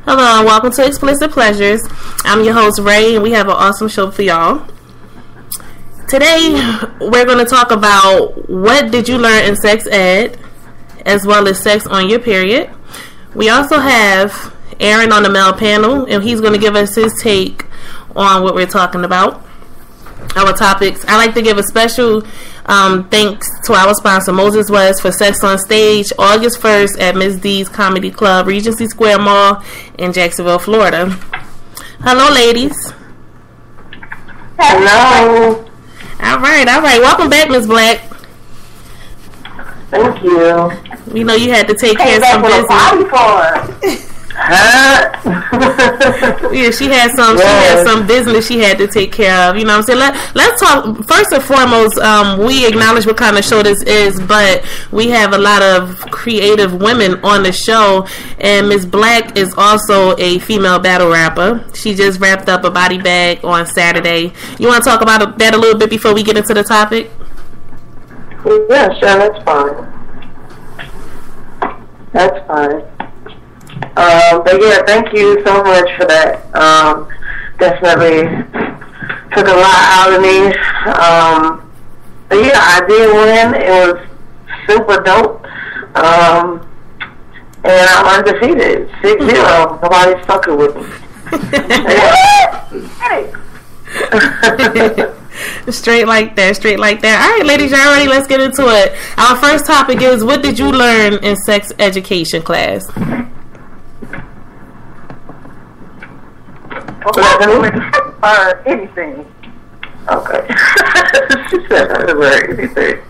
Hello and welcome to Explicit Pleasures. I'm your host Ray and we have an awesome show for y'all. Today we're going to talk about what did you learn in sex ed as well as sex on your period. We also have Aaron on the male panel and he's going to give us his take on what we're talking about. Our topics. I like to give a special thanks to our sponsor Moses West for Sex on Stage August 1st at Miss D's Comedy Club, Regency Square Mall in Jacksonville, Florida. Hello, ladies. Hello. All right. Welcome back, Miss Black. Thank you. We know you had to take care of some business. Yeah, she had some business she had to take care of. You know what I'm saying? Let's talk. First and foremost, we acknowledge what kind of show this is, but we have a lot of creative women on the show, and Miss Black is also a female battle rapper. She just wrapped up a body bag on Saturday. You want to talk about that a little bit before we get into the topic? Yeah, sure, that's fine. But yeah, thank you so much for that. Definitely took a lot out of me. But yeah, I did win. It was super dope. And I'm undefeated. 6-0. Nobody's fucking with me. Straight like that. All right, ladies, y'all ready? Let's get into it. Our first topic is, what did you learn in sex education class? Anything. Okay. She said anything.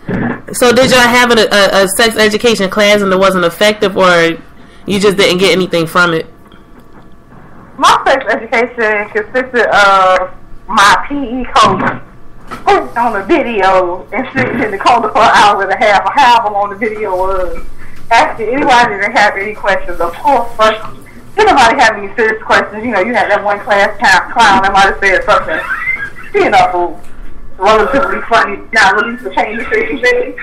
So did y'all have a sex education class and it wasn't effective, or you just didn't get anything from it? My sex education consisted of my PE coach putting on a video and sitting in the corner for an hour and a half, or however long the video was. Asking anybody that had any questions. Of course, first, if nobody had any serious questions, you know, you had that one class clown that might have said something, you know, relatively funny, not really to change the thing.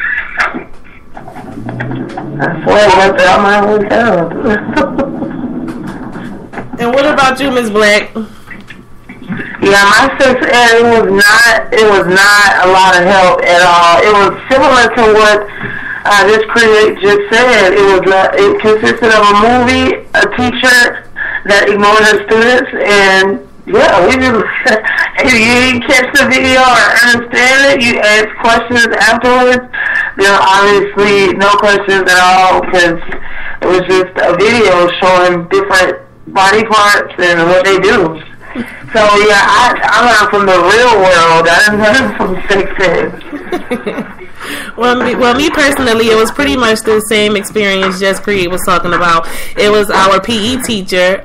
That's why I went out my own town. And what about you, Miss Black? Yeah, my sex ed, it was not a lot of help at all. It was similar to what this create just said. It consisted of a movie, a teacher that ignored her students, and yeah, we just, if you didn't catch the video or understand it, you ask questions afterwards. There are obviously no questions at all because it was just a video showing different body parts and what they do. So yeah, I learned from the real world. I didn't learn from sex ed. Well, me personally, it was pretty much the same experience Just Create was talking about. It was our PE teacher.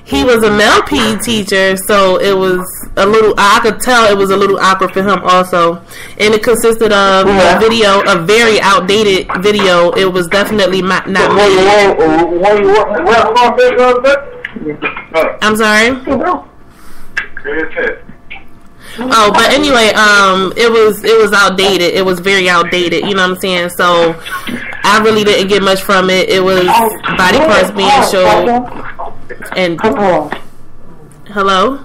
He was a male PE teacher, so it was I could tell it was a little awkward for him also. And it consisted of a video, a very outdated video. It was definitely not me. I'm sorry? Oh, but anyway, it was outdated. It was very outdated, you know what I'm saying? So I really didn't get much from it. It was body parts being showed. And hello?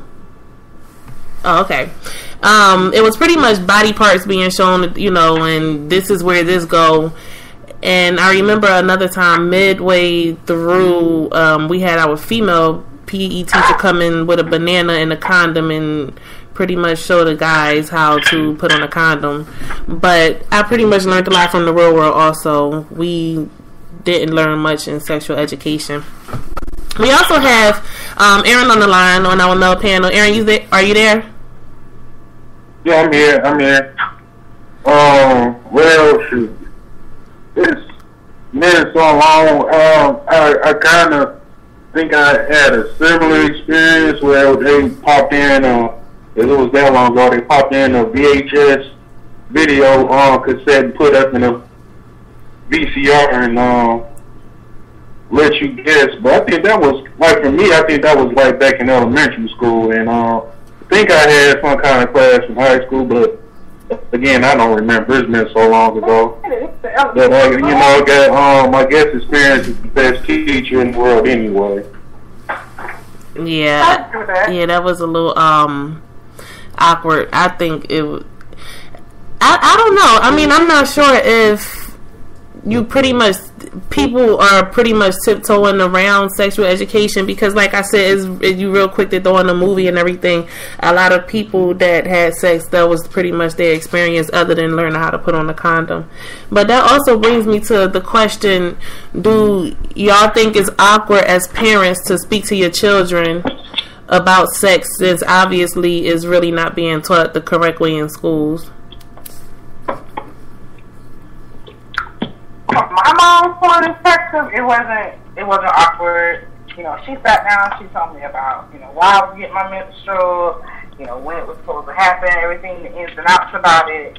Oh, okay. It was pretty much body parts being shown, you know, and this is where this go. And I remember another time, midway through, we had our female PE teacher come in with a banana and a condom and pretty much show the guys how to put on a condom. But I pretty much learned a lot from the real world also. We didn't learn much in sexual education. We also have Aaron on the line on our male panel. Aaron, are you there? Yeah, I'm here. Well, shoot. It's been so long. I kind of think I had a similar experience where they popped in, it was that long ago, they popped in a VHS video on cassette and put up in a VCR and let you guess. But I think that was, like for me, I think that was like back in elementary school. And I think I had some kind of class in high school, but again, I don't remember. It's been so long ago. But, you know, I guess experience is the best teacher in the world anyway. Yeah, that was a little awkward. I think it was. I don't know. I mean, I'm not sure if people are pretty much tiptoeing around sexual education, because like I said, you real quick to throw in the movie and everything. A lot of people that had sex, that was pretty much their experience other than learning how to put on a condom. But that also brings me to the question, do y'all think it's awkward as parents to speak to your children about sex, since obviously it's really not being taught the correct way in schools? My mom's point of perspective, it wasn't awkward. You know, she sat down, she told me about, why I was getting my menstrual, when it was supposed to happen, everything, the ins and outs about it.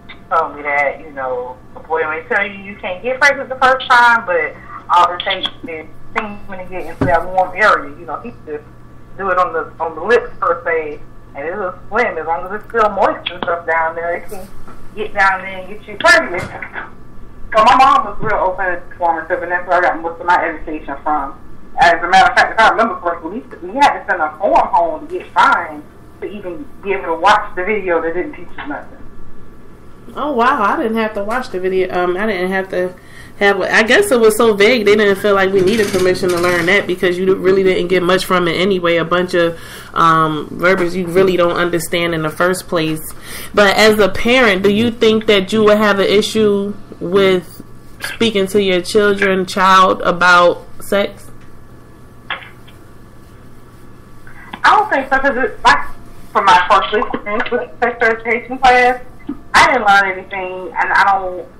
She told me that, a boy may tell you can't get pregnant the first time, but all it takes is when to get into that warm area. He just do it on the lips per se, and it'll swim as long as it's still moist and stuff down there. It can get down there and get you pregnant. So my mom was real open and informative, and that's where I got most of my education from. As a matter of fact, if I remember correctly, we had to send a form home to get fined to even be able to watch the video that didn't teach us nothing. Oh wow, I didn't have to watch the video. I didn't have to have. I guess it was so vague they didn't feel like we needed permission to learn that, because you really didn't get much from it anyway. A bunch of verbiage you really don't understand in the first place. But as a parent, do you think that you would have an issue with speaking to your child about sex? I don't think so, because it's like, from my first experience with sex education class, I didn't learn anything, and I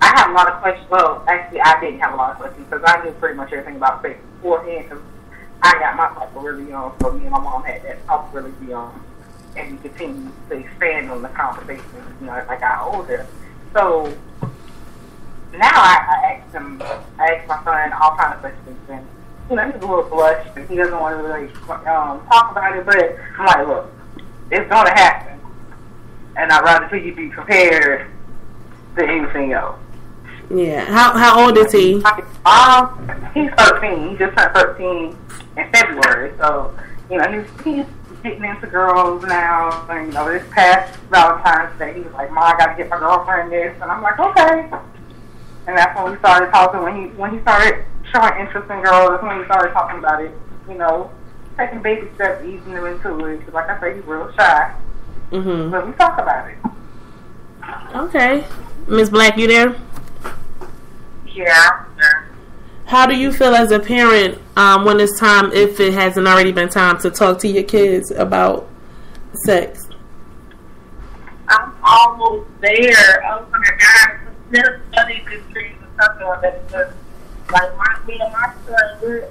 have a lot of questions. Well, actually, I didn't have a lot of questions, because I knew pretty much everything about sex beforehand, because I got my talk really young, so me and my mom had that talk really young, and we continued to expand on the conversation, as I got older. So now I ask my son all kinds of questions, and he's a little blush, and he doesn't want to really talk about it, but I'm like, look, it's going to happen, and I'd rather you be prepared than anything else. Yeah. How old is he? He's 13. He just turned 13 in February, so he's getting into girls now. And this past Valentine's Day, he was like, "Mom, I got to get my girlfriend this," and I'm like, "Okay." And that's when we started talking. When he started showing interest in girls, that's when we started talking about it. Taking baby steps, easing him into it. Because, like I said, he's real shy. Mm-hmm. But we talk about it. Okay, Miss Black, you there? Yeah. How do you feel as a parent when it's time, if it hasn't already been time, to talk to your kids about sex? I'm almost there. Oh my God. There's studies and trees and stuff on that, because me and my son, we're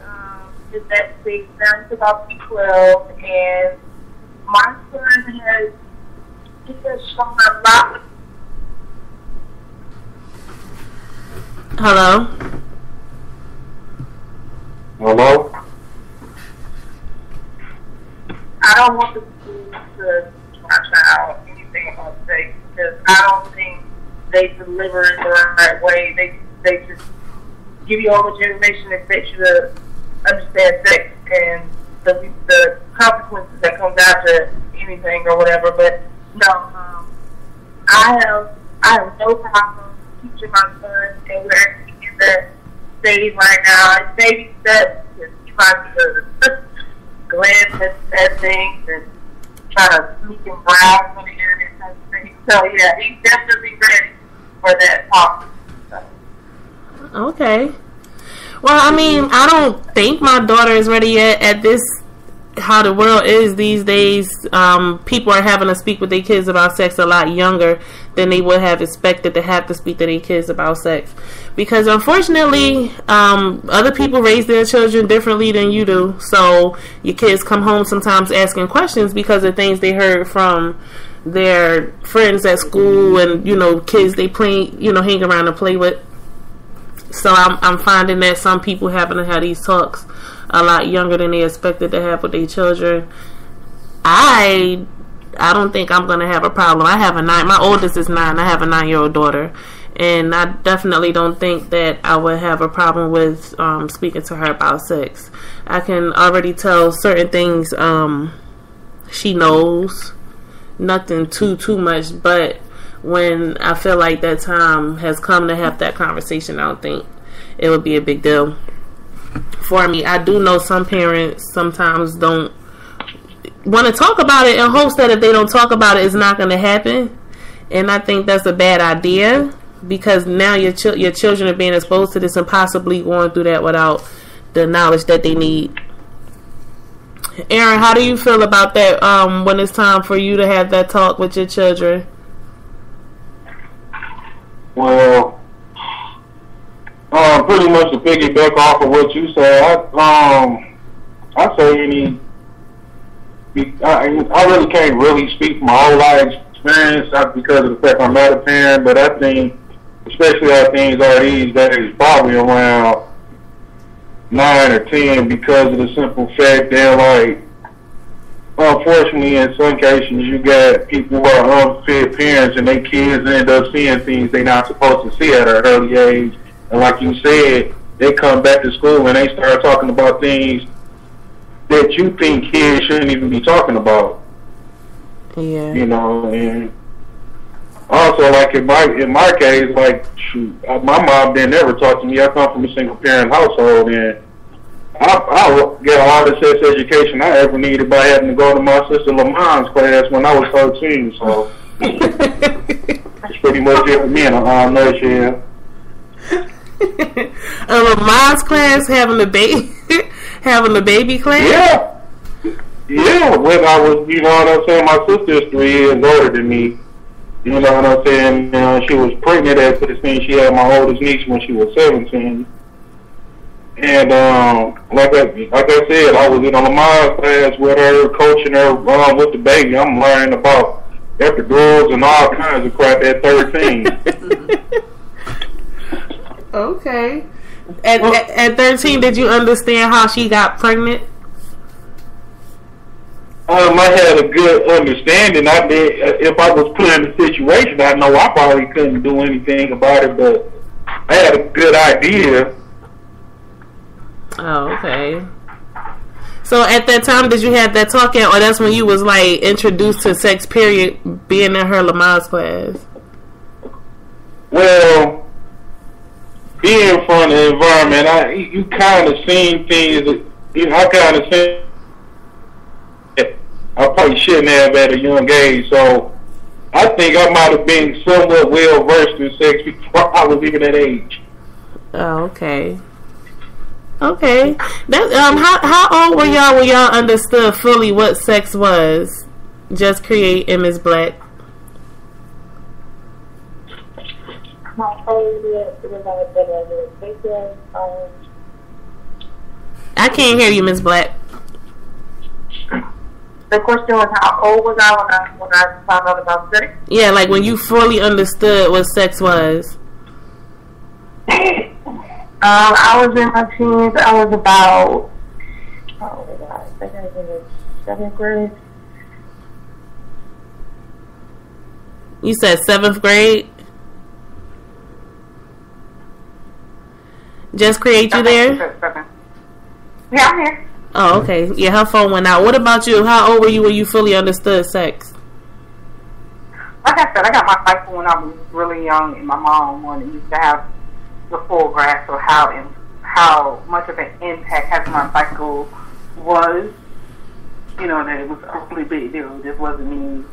just that stage now. He's about to be 12, and my son has shown a lot of. Hello? Hello? I don't want the school to teach my child anything about sex, because I don't think they deliver it the right way. They just give you all much information and expect you to understand sex and the consequences that comes after anything or whatever. But no, I have no problem teaching my son, and we're actually in that stage right now. It's baby steps, and he might be to glance at things and try to sneak and browse on the internet type of thing. So yeah, he's definitely ready for that talk. Okay. Well, I mean, I don't think my daughter is ready yet. At this, how the world is these days, people are having to speak with their kids about sex a lot younger than they would have expected to have to speak to their kids about sex. Because unfortunately, other people raise their children differently than you do. So your kids come home sometimes asking questions because of things they heard from their friends at school and, kids they play, hang around and play with. So I'm finding that some people having to have these talks a lot younger than they expected to have with their children. I don't think I'm gonna have a problem. My oldest is 9. I have a 9-year-old daughter, And I definitely don't think that I would have a problem with speaking to her about sex. I can already tell certain things she knows. Nothing too much, but when I feel like that time has come to have that conversation, I don't think it would be a big deal for me. I do know some parents sometimes don't want to talk about it in hopes that if they don't talk about it, it's not going to happen. And I think that's a bad idea, because now your children are being exposed to this and possibly going through that without the knowledge that they need. Aaron, how do you feel about that when it's time for you to have that talk with your children? Well, pretty much to piggyback off of what you said, I say I really can't really speak from my whole life experience because of the fact I'm not a parent, but I think, especially how things are these days, probably around 9 or 10, because of the simple fact that, like, unfortunately, in some cases, you got people who are unfit parents and their kids end up seeing things they're not supposed to see at an early age. And like you said, they come back to school and they start talking about things that you think kids shouldn't even be talking about. Yeah. You know, and also, like, in my case, like, shoot, my mom didn't ever talk to me. I come from a single parent household, and I get all the sex education I ever needed by having to go to my sister Lamont's class when I was 13. So that's pretty much it for me in a nutshell. Lamont's class, having the baby class. Yeah. When I was, you know what I'm saying, my sister's 3 years older than me. You know what I'm saying? She was pregnant at 16. She had my oldest niece when she was 17. And like I said, I was in a Lamar class with her, coaching her with the baby. I'm learning about epidurals and all kinds of crap at 13. Okay. At 13, did you understand how she got pregnant? I had a good understanding. I did. If I was put in a situation, I know I probably couldn't do anything about it, but I had a good idea. Oh, okay. So at that time, did you have that talk or that's when you was like introduced to sex, period, being in her Lamar's class? Well, being from the environment, you kind of seen things. I kind of seen. I probably shouldn't have at a young age, so I think I might have been somewhat well versed in sex before I was even that age. Oh, okay. Okay. That how old were y'all when y'all understood fully what sex was? Just Create and Miss Black. I can't hear you, Miss Black. The question was, how old was I when I found out about sex? Yeah, like when you fully understood what sex was. I was in my teens. I was about, I think I was in the 7th grade. You said 7th grade? Just Create, you there? Yeah, I'm here. Oh, okay. Yeah, her phone went out. What about you? How old were you when you fully understood sex? Like I said, I got my cycle when I was really young, and my mom wanted to have the full grasp of how much of an impact having my cycle was. You know, that it was a really big deal. It just wasn't me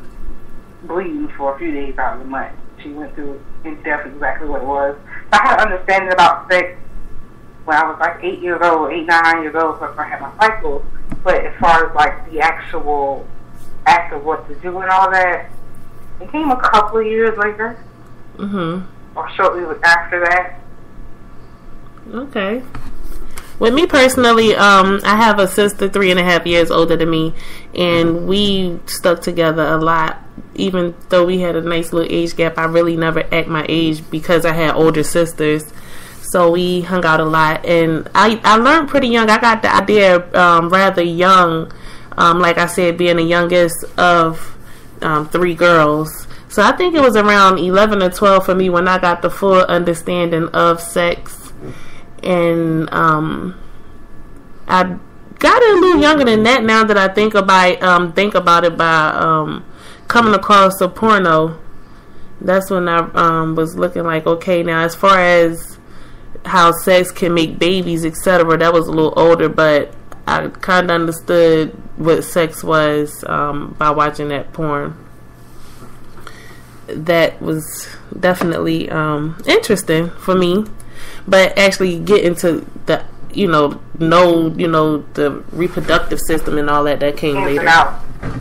bleeding for a few days out of the month. She went through in depth exactly what it was. So I had an understanding about sex when I was like 8 years old, 8, 9 years old, so I had my cycle. But as far as like the actual act of what to do and all that, it came a couple of years later. Or shortly after that. Okay. With me personally, I have a sister 3.5 years older than me, and we stuck together a lot. Even though we had a nice little age gap, I really never act my age because I had older sisters. So we hung out a lot, and I learned pretty young. I got the idea rather young, like I said, being the youngest of 3 girls. So I think it was around 11 or 12 for me when I got the full understanding of sex. And I got it a little younger than that now that I think about it by coming across a porno. That's when I was looking like, okay, now as far as how sex can make babies, etc., that was a little older, but I kind of understood what sex was by watching that porn. That was definitely interesting for me, but actually getting to the the reproductive system and all that came later.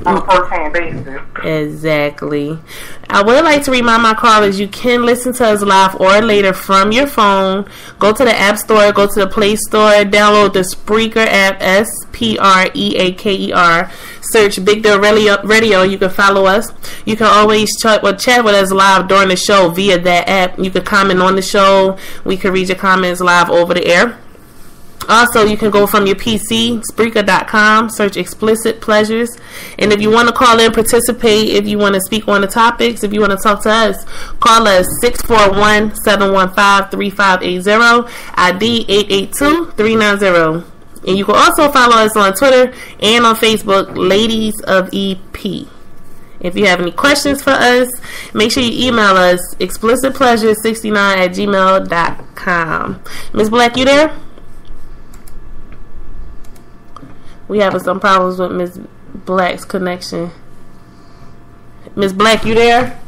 On a first-hand basis. Exactly. I would like to remind my callers you can listen to us live or later from your phone. Go to the App Store, go to the Play Store, download the Spreaker app, Spreaker. Search Big Deal Radio. You can follow us. You can always chat with us live during the show via that app. You can comment on the show. We can read your comments live over the air. Also, you can go from your PC, Spreaker.com, search Explicit Pleasures. And if you want to call in, participate, if you want to speak on the topics, if you want to talk to us, call us 641-715-3580, ID 882-390. And you can also follow us on Twitter and on Facebook, Ladies of EP. If you have any questions for us, make sure you email us, explicitpleasures69@gmail.com. Ms. Black, you there? We having some problems with Ms. Black's connection. Ms. Black, you there?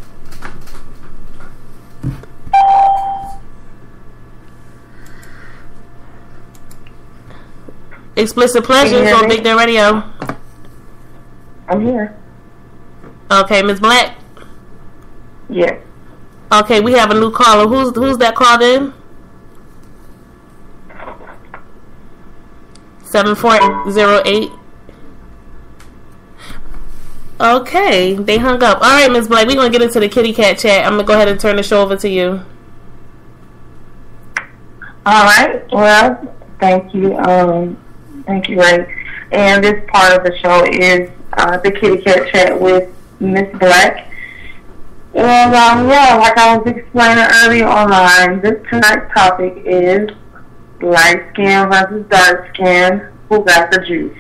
Explicit Pleasures on Big Day Radio. I'm here. Okay, Ms. Black? Yes. Okay, we have a new caller. Who's that called in? 7408. Okay, they hung up. All right, Ms. Black, we're going to get into the kitty cat chat. I'm going to go ahead and turn the show over to you. All right. Well, thank you. Thank you, Ray. And this part of the show is the kitty cat chat with Miss Black. And, like I was explaining earlier online, tonight's topic is light skin versus dark skin, who got the juice?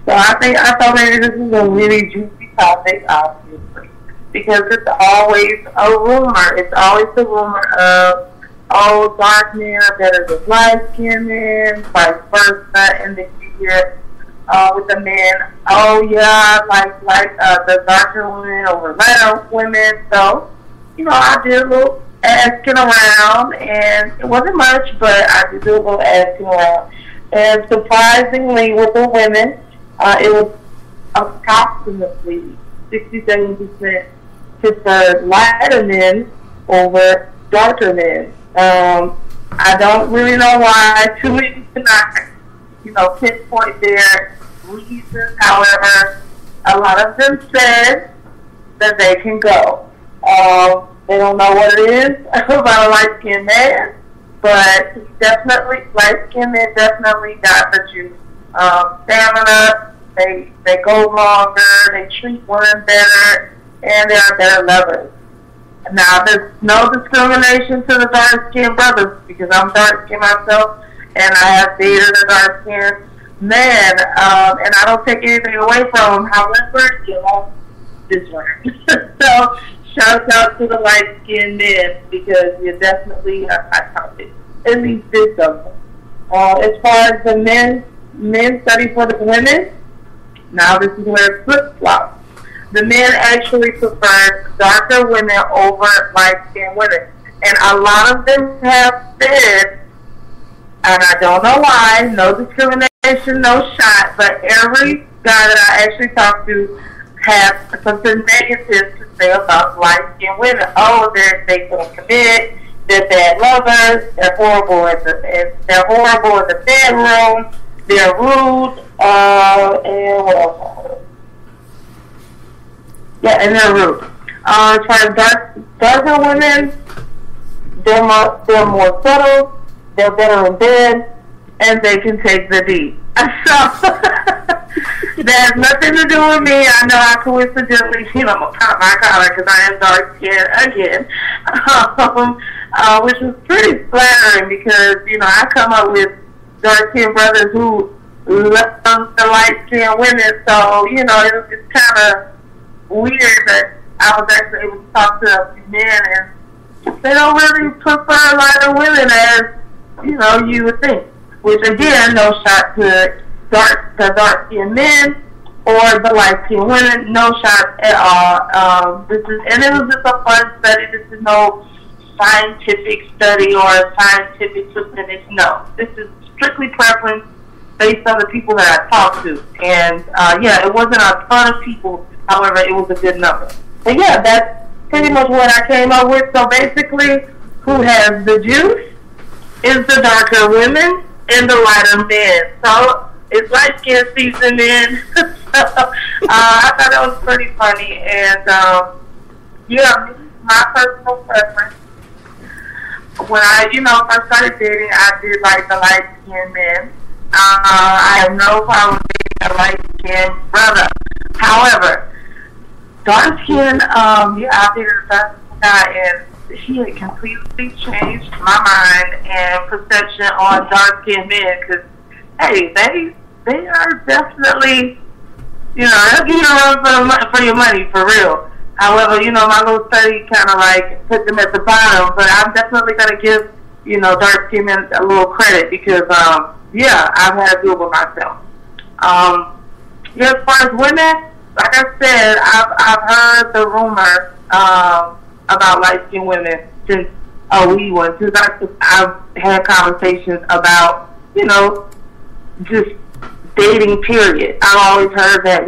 So I thought maybe this is a really juicy topic, obviously, because it's always a rumor. It's always the rumor of, oh, dark men are better than light skinned men, vice versa, and then you hear with the men, oh yeah, like the darker women over lighter women. So, I did a little asking around, and it wasn't much, but I did do a little asking around. And surprisingly, with the women, it was approximately 67% preferred lighter men over darker men. I don't really know why. Too many cannot, pinpoint their reasons. However, a lot of them said that they can go. They don't know what it is about a light-skinned man, but light-skinned men definitely got the juice. Stamina, they go longer, they treat women better, and they are better lovers. Now, there's no discrimination to the dark-skinned brothers, because I'm dark-skinned myself, and I have dated a dark-skinned man, and I don't take anything away from him. However, you know, this one. So, shout out to the light-skinned men, because you're definitely a hot topic. At least this of them. As far as the men study for the women, now this is where it flip-flops. The men actually prefer darker women over light-skinned women. And a lot of them have said, and I don't know why, no discrimination, no shot, but every guy that I actually talked to has something negative to say about light-skinned women. Oh, they don't commit, they're bad lovers, they're horrible in the bedroom, they're rude, and what else? Yeah, and they're rude. As far as darker women, they're more subtle, they're better in bed, and they can take the D. So, That has nothing to do with me. I know I coincidentally, pop my collar because I am dark skinned again, which was pretty flattering because I come up with dark skinned brothers who love the light skinned women. So it's kind of weird that I was actually able to talk to a few men, and they don't really prefer lighter women as you would think. Which again, no shot to dark skinned men or the light skinned women, no shot at all. It was just a fun study. This is no scientific study or scientific percentage. No, this is strictly preference based on the people that I talked to. And it wasn't a ton of people. However, it was a good number. But yeah, that's pretty much what I came up with. So basically, who has the juice is the darker women and the lighter men. So it's light skin season then. I thought that was pretty funny. And my personal preference. When I first started dating, I did like the light skinned men. I have no problem dating a light skinned brother. However, dark skin, I dated a dark skin guy, and he had completely changed my mind and perception on dark skinned men. Because hey, they are definitely, they'll give you a run for your money for real. However, my little study kind of like put them at the bottom, but I'm definitely gonna give dark skinned men a little credit because I've had to do it with myself. As far as women, like I said, I've heard the rumor about light skinned women since a wee one. Since I've had conversations about just dating. Period. I've always heard that.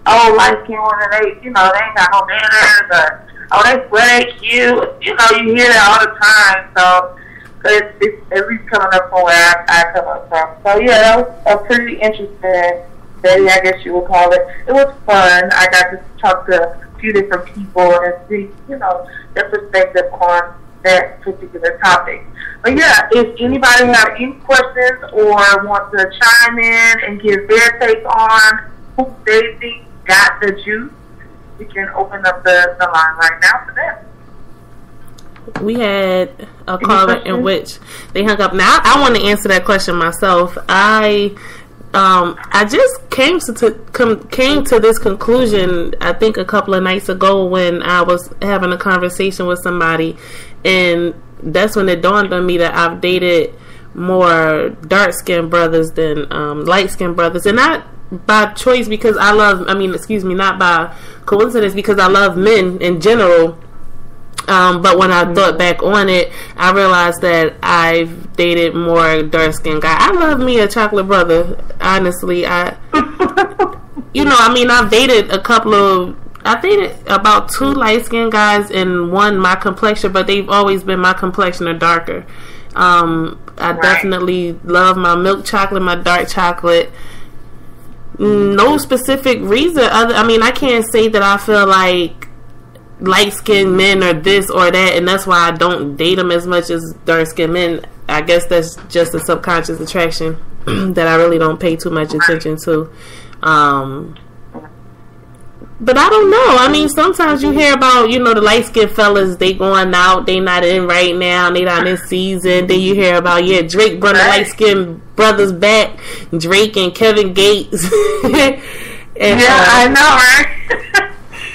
Light skinned women, they ain't got no manners, or they cute. You hear that all the time. So it's at least coming up from where I come up from. So that was a pretty interesting day, I guess you would call it. It was fun. I got to talk to a few different people and see, their perspective on that particular topic. But if anybody has any questions or wants to chime in and give their take on who they think got the juice, we can open up the line right now for them. We had a caller in which they hung up. Now I want to answer that question myself. I just came to this conclusion, I think a couple of nights ago when I was having a conversation with somebody, and that's when it dawned on me that I've dated more dark skinned brothers than light skinned brothers, and not by choice because not by coincidence, because I love men in general. But when I thought back on it, I realized that I've dated more dark skinned guys. I love me a chocolate brother. Honestly, I've dated I've dated about 2 light skinned guys and 1 my complexion, but they've always been my complexion or darker. I definitely love my milk chocolate, my dark chocolate. No specific reason. I can't say that I feel like light-skinned men are this or that, and that's why I don't date them as much as dark-skinned men. I guess that's just a subconscious attraction that I really don't pay too much attention to. But I don't know. Sometimes you hear about, the light-skinned fellas, they going out, they not in right now, they not in season. Then you hear about, Drake brought the light-skinned brothers back, Drake and Kevin Gates. I know, right?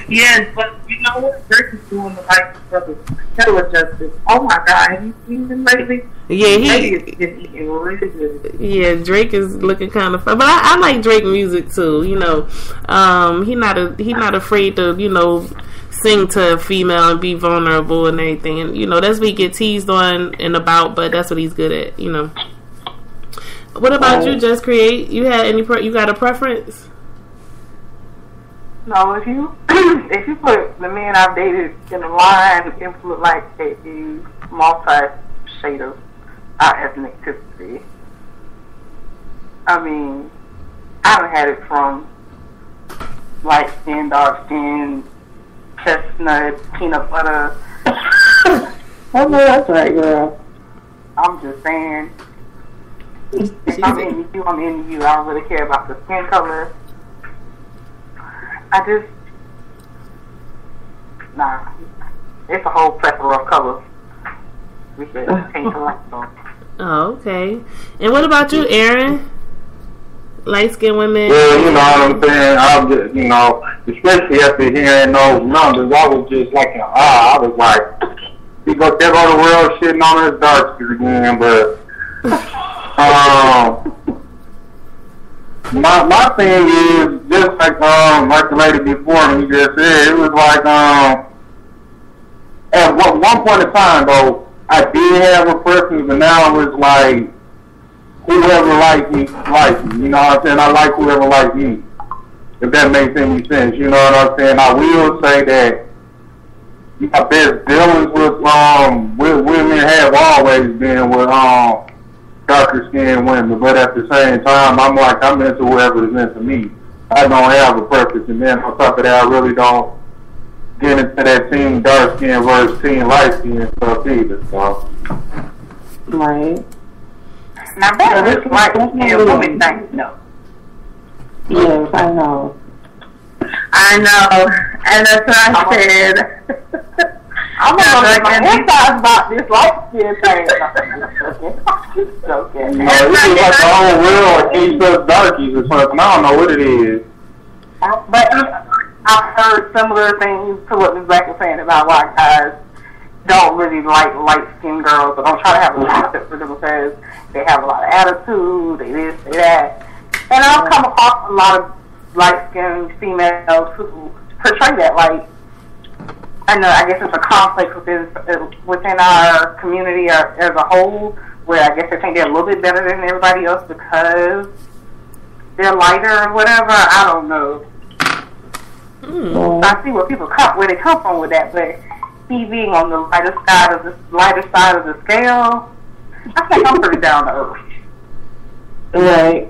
Yes, but you know what? Drake is doing the light-skinned brothers hella justice. Oh my God, have you seen him lately? Yeah, he is eating really good. Yeah, Drake is looking kind of fun, but I like Drake music too. He not afraid to sing to a female and be vulnerable and everything. And that's what he get teased on and about, but that's what he's good at. What about you? Just Create. You had you got a preference? No, if you put the men I've dated in a line, it would like a multi-shade of our ethnicity. I haven't had it from light skin, dark skin, chestnut, peanut butter. I know that's right, girl. I'm just saying, if I'm into you, I'm into you. I don't really care about the skin color. It's a whole plethora of colors. We should paint the lights on. Oh, okay. And what about you, Aaron? Light-skinned women? Well, you know what I'm saying? I'm just, you know, especially after hearing those numbers, I was just like in awe. I was like, there go the world shitting on this dark skin again, but my thing is just like the lady before me just said, it was like at one point in time though, I did have a preference, but now it's like whoever likes me, likes me. You know what I'm saying? I like whoever likes me. If that makes any sense, you know what I'm saying? I will say that my best dealings with women have always been with darker skinned women, but at the same time, I'm into whoever is into me. I don't have a preference, and then on top of that, I really don't get into that team dark skin versus team light skin stuff either. So, Right. Now that is like a woman thing, no. Yes, I know. I know, and that's what I said. I'm gonna make my insides about this light skin thing. Okay. you know, it's just like the whole world hates us darkies or something. I don't know what it is. But I've heard similar things to what Ms. Black was saying about why guys don't really like light-skinned girls, but don't try to have a relationship with them because they have a lot of attitude, they this, they that. And I've come across a lot of light-skinned females who portray that. Like, I guess it's a conflict within our community as a whole, where I guess they think they're a little bit better than everybody else because they're lighter or whatever. I don't know. I see where where they come from with that, but he being on the lighter side of the scale, I think I'm pretty down to earth. Right.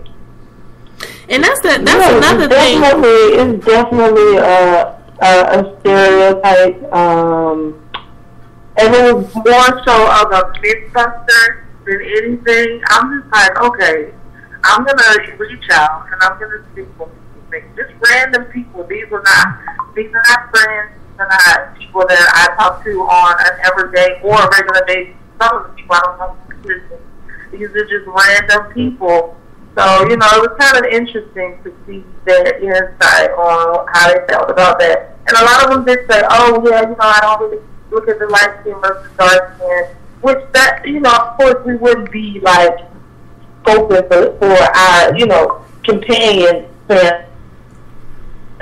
And that's another thing. It's definitely a stereotype. And it was more so of a mythbuster than anything. I'm just like, okay, I'm gonna reach out and I'm gonna see what people think. Just random people. These are not friends. These are not people that I talk to on an everyday or a regular basis. Some of the people I don't know. These are just random people. So, you know, it was kind of interesting to see their insight on how they felt about that. And a lot of them did say, oh, yeah, you know, I don't really look at the light skin versus dark skin. Which that, you know, of course we wouldn't be, like, hoping for our, you know, companion saying,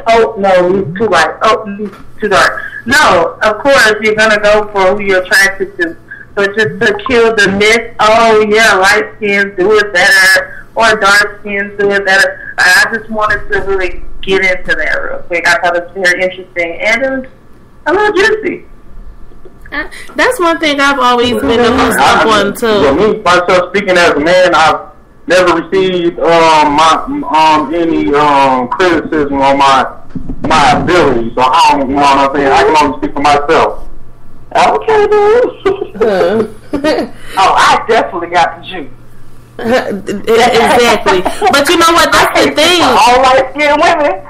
oh, no, he's too light. Oh, he's too dark. No, of course, you're going to go for who you're attracted to. But just to kill the myth, oh, yeah, light skins do it better, or dark skins do it better. I just wanted to really get into that real quick. I thought it was very interesting, and it was a little juicy. That's one thing I've always been a loose up on, too. For me, myself, speaking as a man, I've never received any criticism on my ability, so I don't, you know what I'm saying? I can only speak for myself. Okay, dude. Oh, I definitely got the juice. Exactly. But you know what? That's the thing. All light-skinned women.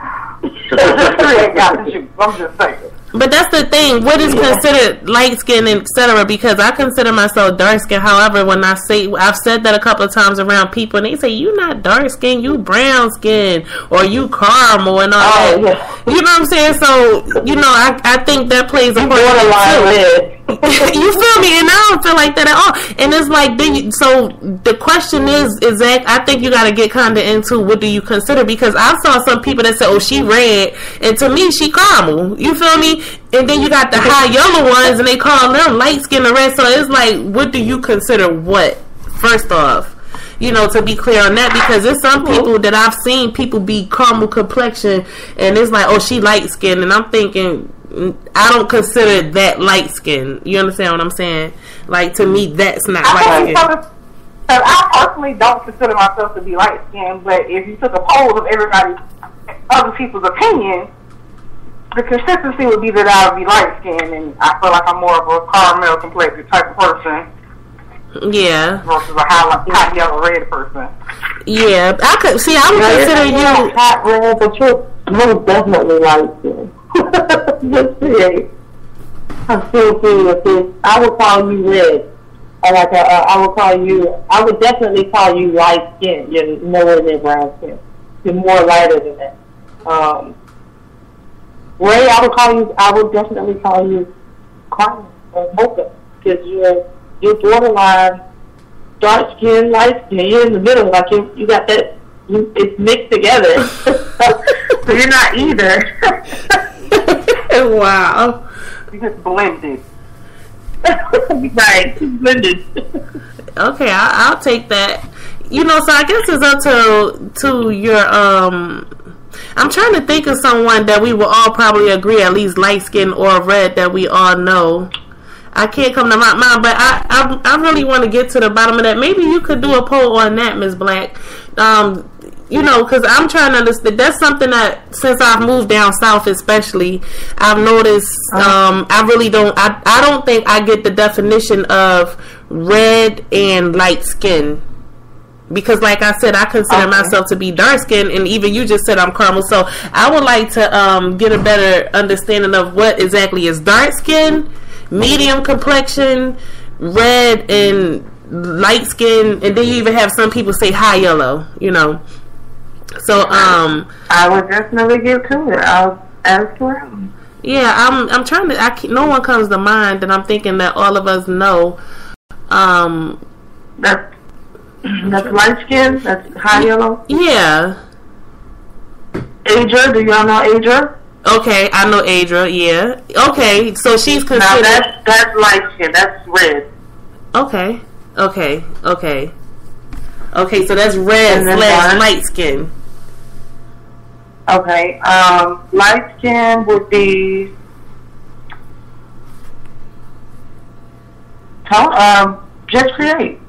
Ain't got the juice. I'm just saying. But that's the thing. What is considered light skin, etc.? Because I consider myself dark skin. However, when I've said that a couple of times around people, and they say you not dark skin, you brown skin, or you caramel, and all that. Yeah. You know what I'm saying? So you know, I think that plays a part too. You feel me? And I don't feel like that at all. And it's like, so the question is, Zach, I think you got to get kind of into what do you consider, because I saw some people that said, oh, she red, and to me, she caramel. You feel me? And then you got the high yellow ones, and they call them light skin or red. So it's like, what do you consider what? First off, you know, to be clear on that, because there's some people that I've seen people be caramel complexion, and it's like, oh, she light skin, and I'm thinking, I don't consider that light skin. You understand what I'm saying? Like, to me, that's not light skin. I personally don't consider myself to be light skinned, but if you took a poll of other people's opinion, the consistency would be that I would be light skinned, and I feel like I'm more of a caramel complexion type of person. Yeah. Versus a hot yellow red person. Yeah, I would consider you hot red, but most definitely light skin. Just create. I'm still feeling with this. I would call you red. I would definitely call you light skin. You're nowhere near brown skin. You're more lighter than that. Ray, I would definitely call you caramel or mocha, because you're borderline dark skin, light skin. You're in the middle, like you got that. It's mixed together. So you're not either. Wow. You just blended. Right, blended. Okay, I'll take that. So I guess it's up to your I'm trying to think of someone that we will all probably agree, at least light skin or red, that we all know. I can't come to my mind, but I really want to get to the bottom of that. Maybe you could do a poll on that, Ms. Black. Because I'm trying to understand. That's something that, since I've moved down south especially, I've noticed. I really don't. I don't think I get the definition of red and light skin. Because, like I said, I consider myself to be dark skinned, and even you just said I'm caramel. So I would like to get a better understanding of what exactly is dark skin, medium complexion, red, and light skin, and then you even have some people say high yellow. So I would definitely give to it. I'll ask around. Yeah, I'm trying to. No one comes to mind, and I'm thinking that all of us know. That's light skin. That's high yellow. Yeah. Adra, do y'all know Adra? Okay, I know Adra. Yeah. Okay, so she's considered. Now that's light skin. That's red. Okay. So that's red / light skin. Okay. Light skin would be just create.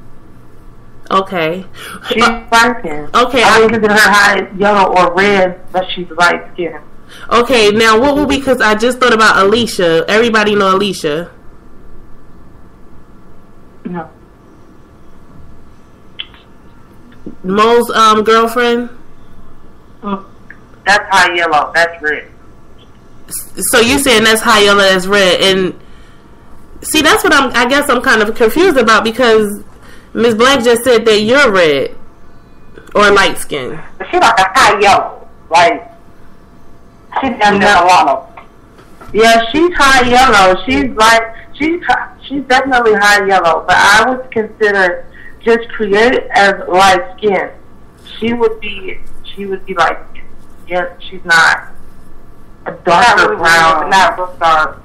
Okay. She's light skin. Okay. I wouldn't consider her high yellow or red, but she's light skin. Okay, now what would be, because I just thought about Alicia. Everybody know Alicia. No. Mo's girlfriend? That's high yellow. That's red. So you saying that's high yellow, that's red. And see, that's what I guess I'm kind of confused about, because Ms. Black just said that you're red or light skin. She's like a high yellow. Like, she's a lot. Yeah, she's high yellow. She's definitely high yellow, but I would consider just create as light skin. She would be like, yeah, she's not a darker brown. Not real dark.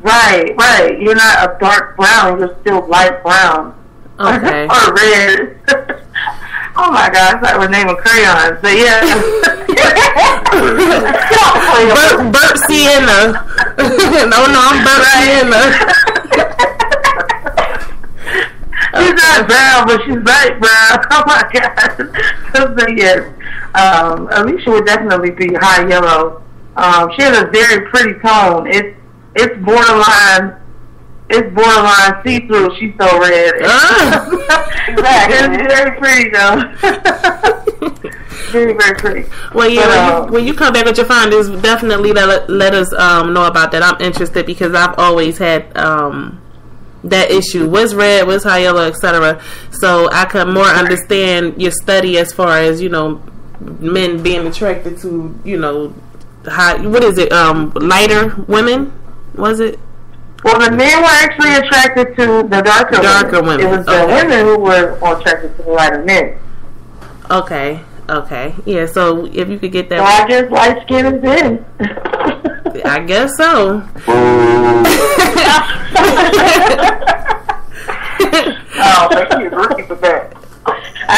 Right. You're not a dark brown. You're still light brown. Okay. Or red. Oh my God, it's like we're naming crayons. But yeah. Burp Sienna. No, I'm Burp Sienna. She's not brown, but she's light brown. Oh my God. So yes. Alicia would definitely be high yellow. She has a very pretty tone. It's borderline see-through. She's so red. Exactly. It's very pretty though. Very, very pretty. Well, yeah. When you come back with your findings, definitely let us know about that. I'm interested, because I've always had that issue. What's red? What's high yellow? Etc. So I can more understand your study as far as men being attracted to high. What is it? Lighter women? Was it? Well, the men were actually attracted to the darker women. It was the women who were more attracted to the lighter men. Okay. Yeah, so if you could get that. So I guess light skin is in. I guess so. Oh, thank you for that. I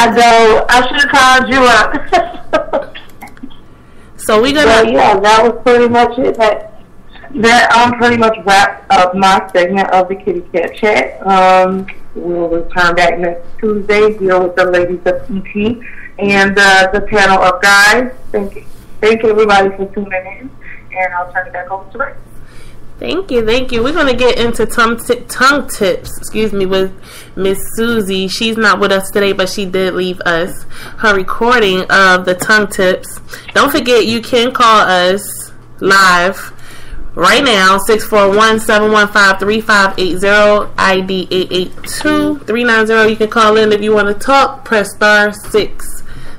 should have called you up. So we gonna. Well, yeah, that was pretty much it. That pretty much wraps up my segment of the Kitty Cat Chat. We'll return back next Tuesday, deal with the ladies of ET and the panel of guys. Thank everybody for tuning in, and I'll turn it back over to Ray. Thank you. We're going to get into tongue tips, with Miss Susie. She's not with us today, but she did leave us her recording of the tongue tips. Don't forget, you can call us live right now, 641-715-3580, ID 882-390. You can call in if you want to talk. Press *6.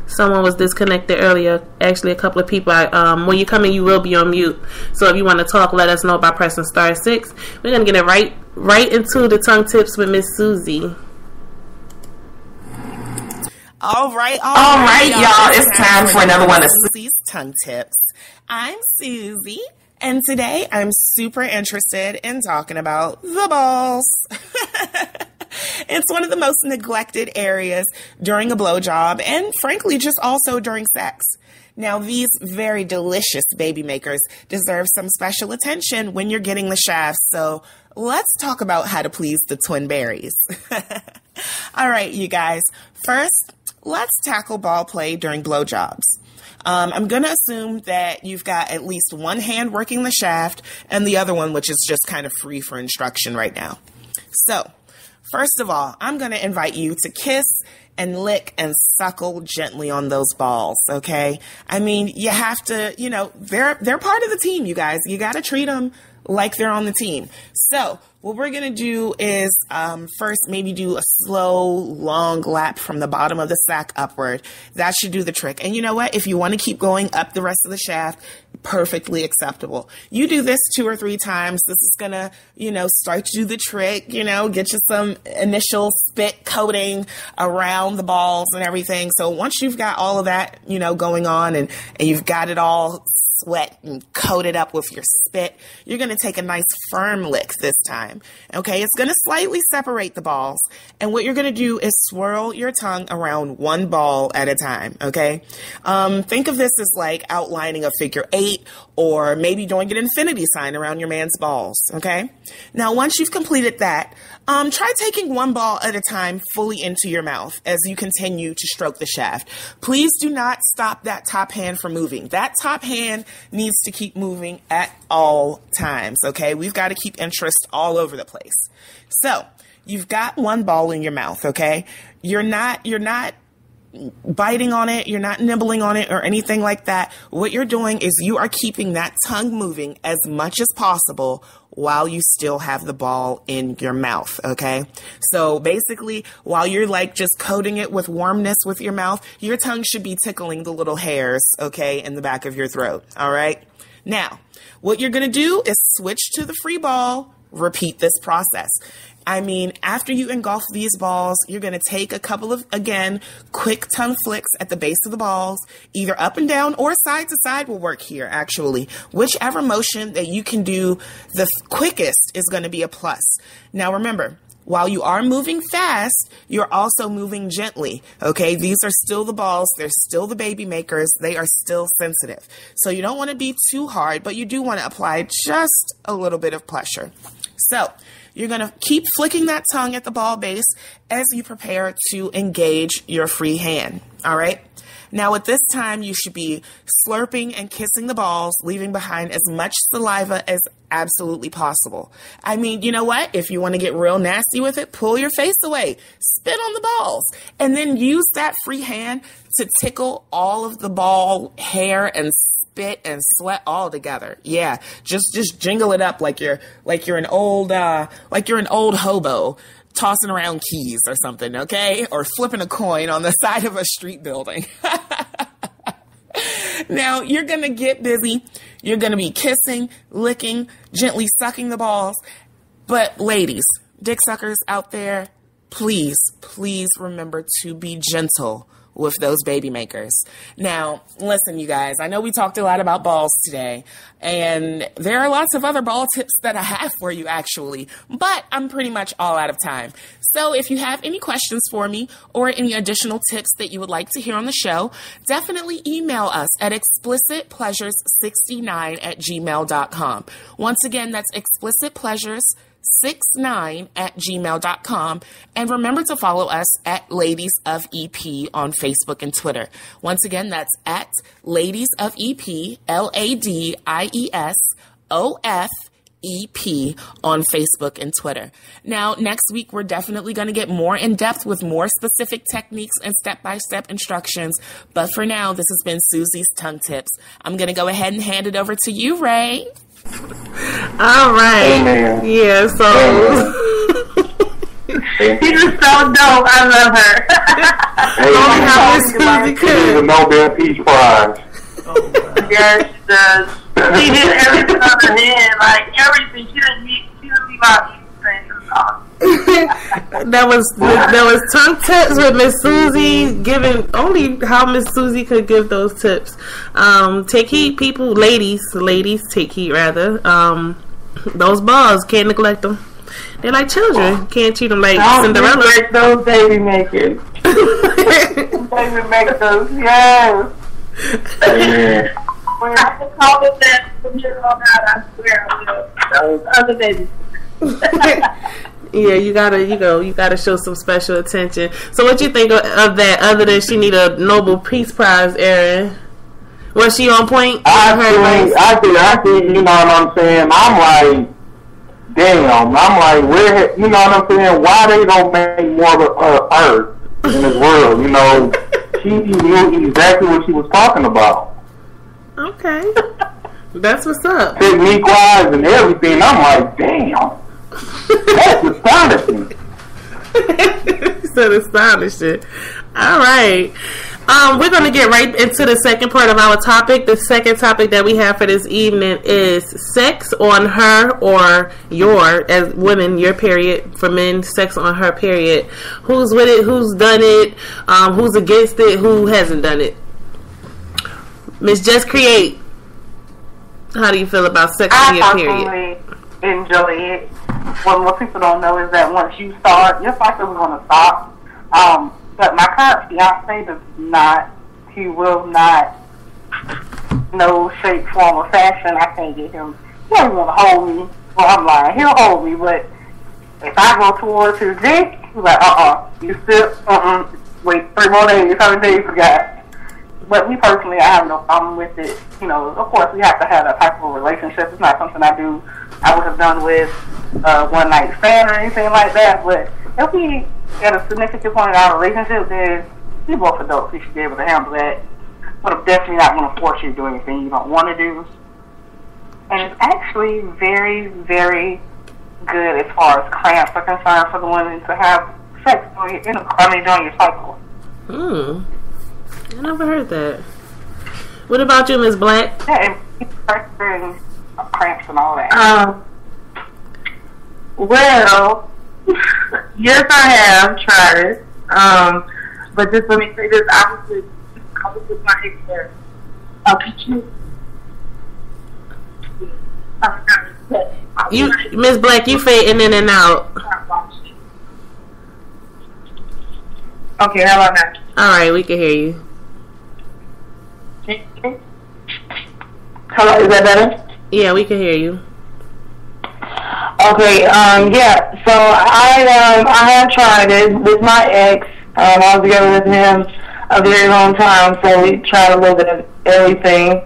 Someone was disconnected earlier. Actually, a couple of people. When you come in, you will be on mute. So if you want to talk, let us know by pressing *6. We're gonna get it right into the tongue tips with Miss Susie. All right, y'all. It's time for another one of Susie's tongue tips. I'm Susie, and today I'm super interested in talking about the balls. It's one of the most neglected areas during a blowjob and, frankly, just also during sex. Now, these very delicious baby makers deserve some special attention when you're getting the shafts, so let's talk about how to please the twin berries. All right, you guys. First, let's tackle ball play during blowjobs. I'm going to assume that you've got at least one hand working the shaft and the other one, which is just kind of free for instruction right now. So, first of all, I'm going to invite you to kiss and lick and suckle gently on those balls, okay? I mean, you have to, they're part of the team, you guys. You got to treat them like they're on the team. So what we're going to do is first maybe do a slow, long lap from the bottom of the sack upward. That should do the trick. And you know what? If you want to keep going up the rest of the shaft, perfectly acceptable. You do this 2 or 3 times. This is going to, start to do the trick, get you some initial spit coating around the balls and everything. So once you've got all of that, going on and you've got it all sweat and coat it up with your spit, you're going to take a nice firm lick this time. Okay, it's going to slightly separate the balls, and what you're going to do is swirl your tongue around one ball at a time. Okay, think of this as like outlining a figure 8 or maybe doing an infinity sign around your man's balls. Okay, now once you've completed that, try taking one ball at a time fully into your mouth as you continue to stroke the shaft. Please do not stop that top hand from moving. That top hand needs to keep moving at all times, okay? We've got to keep interest all over the place. So, you've got one ball in your mouth, okay? You're not biting on it, you're not nibbling on it or anything like that. What you're doing is you are keeping that tongue moving as much as possible while you still have the ball in your mouth, okay? So basically, while you're like just coating it with warmness with your mouth, your tongue should be tickling the little hairs, okay, in the back of your throat, all right? Now, what you're going to do is switch to the free ball, repeat this process. I mean, after you engulf these balls, you're going to take a couple of, again, quick tongue flicks at the base of the balls. Either up and down or side to side will work here, actually. Whichever motion that you can do the quickest is going to be a plus. Now, remember, while you are moving fast, you're also moving gently, okay? These are still the balls. They're still the baby makers. They are still sensitive. So you don't want to be too hard, but you do want to apply just a little bit of pressure. So you're going to keep flicking that tongue at the ball base as you prepare to engage your free hand, all right? Now, at this time, you should be slurping and kissing the balls, leaving behind as much saliva as absolutely possible. I mean, you know what? If you want to get real nasty with it, pull your face away, spit on the balls, and then use that free hand to tickle all of the ball hair and spit and sweat all together. Yeah, just jingle it up like you're an old hobo tossing around keys or something, okay? Or flipping a coin on the side of a street building. Now, you're going to get busy. You're going to be kissing, licking, gently sucking the balls. But ladies, dick suckers out there, please remember to be gentle with those baby makers. Now, listen, you guys, I know we talked a lot about balls today, and there are lots of other ball tips that I have for you, actually, but I'm pretty much all out of time. So if you have any questions for me or any additional tips that you would like to hear on the show, definitely email us at explicitpleasures69@gmail.com. Once again, that's explicitpleasures69@gmail.com. And remember to follow us at Ladies of EP on Facebook and Twitter. Once again, that's at Ladies of EP, LADIESOF EP on Facebook and Twitter. Now, next week, we're definitely going to get more in depth with more specific techniques and step-by-step instructions. But for now, this has been Susie's Tongue Tips. I'm going to go ahead and hand it over to you, Ray. All right. Amen. Yeah, so... She's just so dope. I love her. How Miss Susie She's a Nobel Peace Prize. Yes, she does. She did everything on her hand, like everything. She didn't leave out anything. That was tongue tips with Miss Susie, giving only how Miss Susie could give those tips. Take heed, people, ladies, take heed rather. Those balls, can't neglect them. They're like children, can't treat them like Cinderella. Like those baby makers. Baby makers, yes. When I can call it that from here on out, I swear I will. Those other babies. Yeah, you gotta show some special attention. So what you think of that, other than she need a Nobel Peace Prize, Erin? Was she on point? I think, you know what I'm saying? I'm like, damn, where, you know what I'm saying? Why they don't make more of Earth in this world? You know, she knew exactly what she was talking about. Okay. That's what's up. Technique-wise and everything, I'm like, damn. That's astonishing. So astonishing. All right. We're going to get right into the second part of our topic. The second topic that we have for this evening is sex on her or your, as women, your period. For men, sex on her period. Who's with it? Who's done it? Who's against it? Who hasn't done it? Miss Just Create. How do you feel about sex on your period? I personally enjoy it. What people don't know is that once you start, your cycle is going to stop. But my current fiance does not. He will not. No shape, form, or fashion. I can't get him. He doesn't want to hold me. Well, I'm lying. He'll hold me, but if I go towards his dick, he's like, you still, wait 3 more days. How many days we got? But me personally, I have no problem with it. You know, of course, we have to have that type of relationship. It's not something I would have done with one night stand or anything like that. But if we at a significant point in our relationship, then we both adults. We should be able to handle that. But I'm definitely not going to force you to do anything you don't want to do. And it's actually very, very good as far as cramps are concerned for the women to have sex during your cycle. I never heard that. What about you, Miss Black? Yeah, and cramps and all that. Well, yes, I have tried it. But just let me say this: I was with my ex there. You, Miss Black, you fading in and out. Okay, how about now? All right, we can hear you. Hello, is that better? Yeah, we can hear you. Okay, yeah, so I have tried it with my ex. I was together with him a very long time, so we tried a little bit of everything.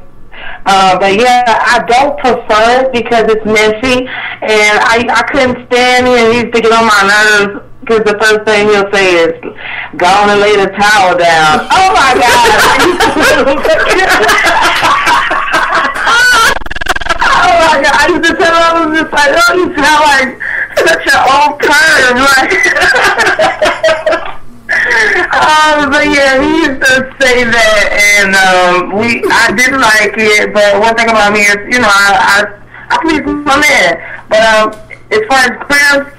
But yeah, I don't prefer it because it's messy, and I couldn't stand it, and he used to get on my nerves. Because the first thing he'll say is, go on and lay the towel down. Oh my God. Oh my God. I used to tell him, I was just like, oh, you sound like such an old perv. Like, but yeah, he used to say that, and I didn't like it, but one thing about me is, you know, I please my man. But as far as cramps,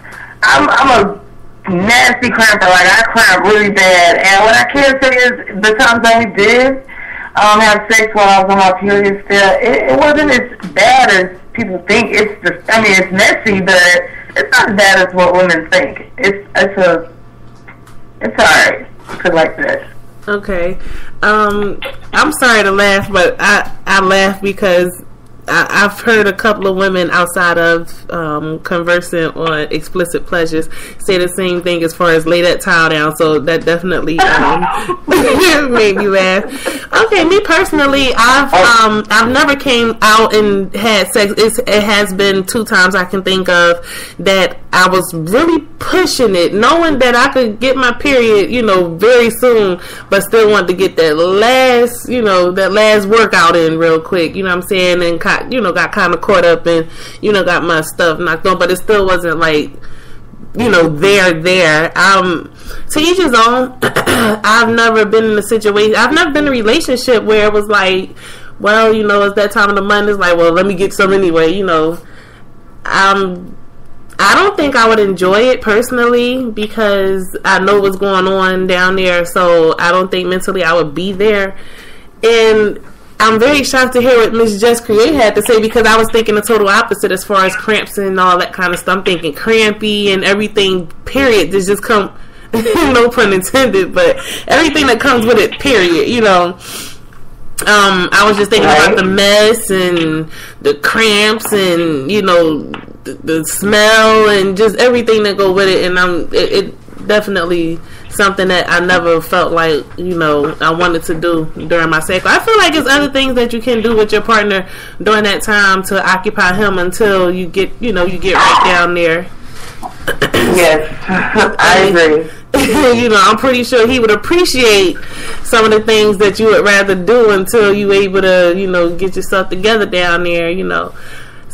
I'm a nasty cramper. Like, I cramp really bad, and what I can say is the times that we did have sex while I was on my period still, it wasn't as bad as people think. It's just, I mean, it's messy, but it's not as bad as what women think. It's alright. Put it like that. Okay. I'm sorry to laugh, but I laugh because I've heard a couple of women outside of conversing on Explicit Pleasures say the same thing as far as lay that towel down. So that definitely made me laugh. Okay, me personally, I've never came out and had sex. It has been 2 times I can think of that I was really pushing it, knowing that I could get my period, very soon, but still wanted to get that last workout in real quick. You know what I'm saying? And got kind of caught up and got my stuff knocked on, but it still wasn't like there. To each his own. I've never been in a situation. I've never been in a relationship where it was like, well, it's that time of the month. It's like, well, let me get some anyway. I don't think I would enjoy it personally because I know what's going on down there. So I don't think mentally I would be there. And I'm very shocked to hear what Miss Just Create had to say because I was thinking the total opposite as far as cramps and all that kind of stuff. I'm thinking crampy and everything, period. There's just come, no pun intended, but everything that comes with it, period. I was just thinking about the mess and the cramps and, the smell and just everything that go with it. And it definitely something that I never felt like, I wanted to do during my cycle. I feel like there's other things that you can do with your partner during that time to occupy him until you get, you get right down there. Yes, I agree. I'm pretty sure he would appreciate some of the things that you would rather do until you able to, get yourself together down there,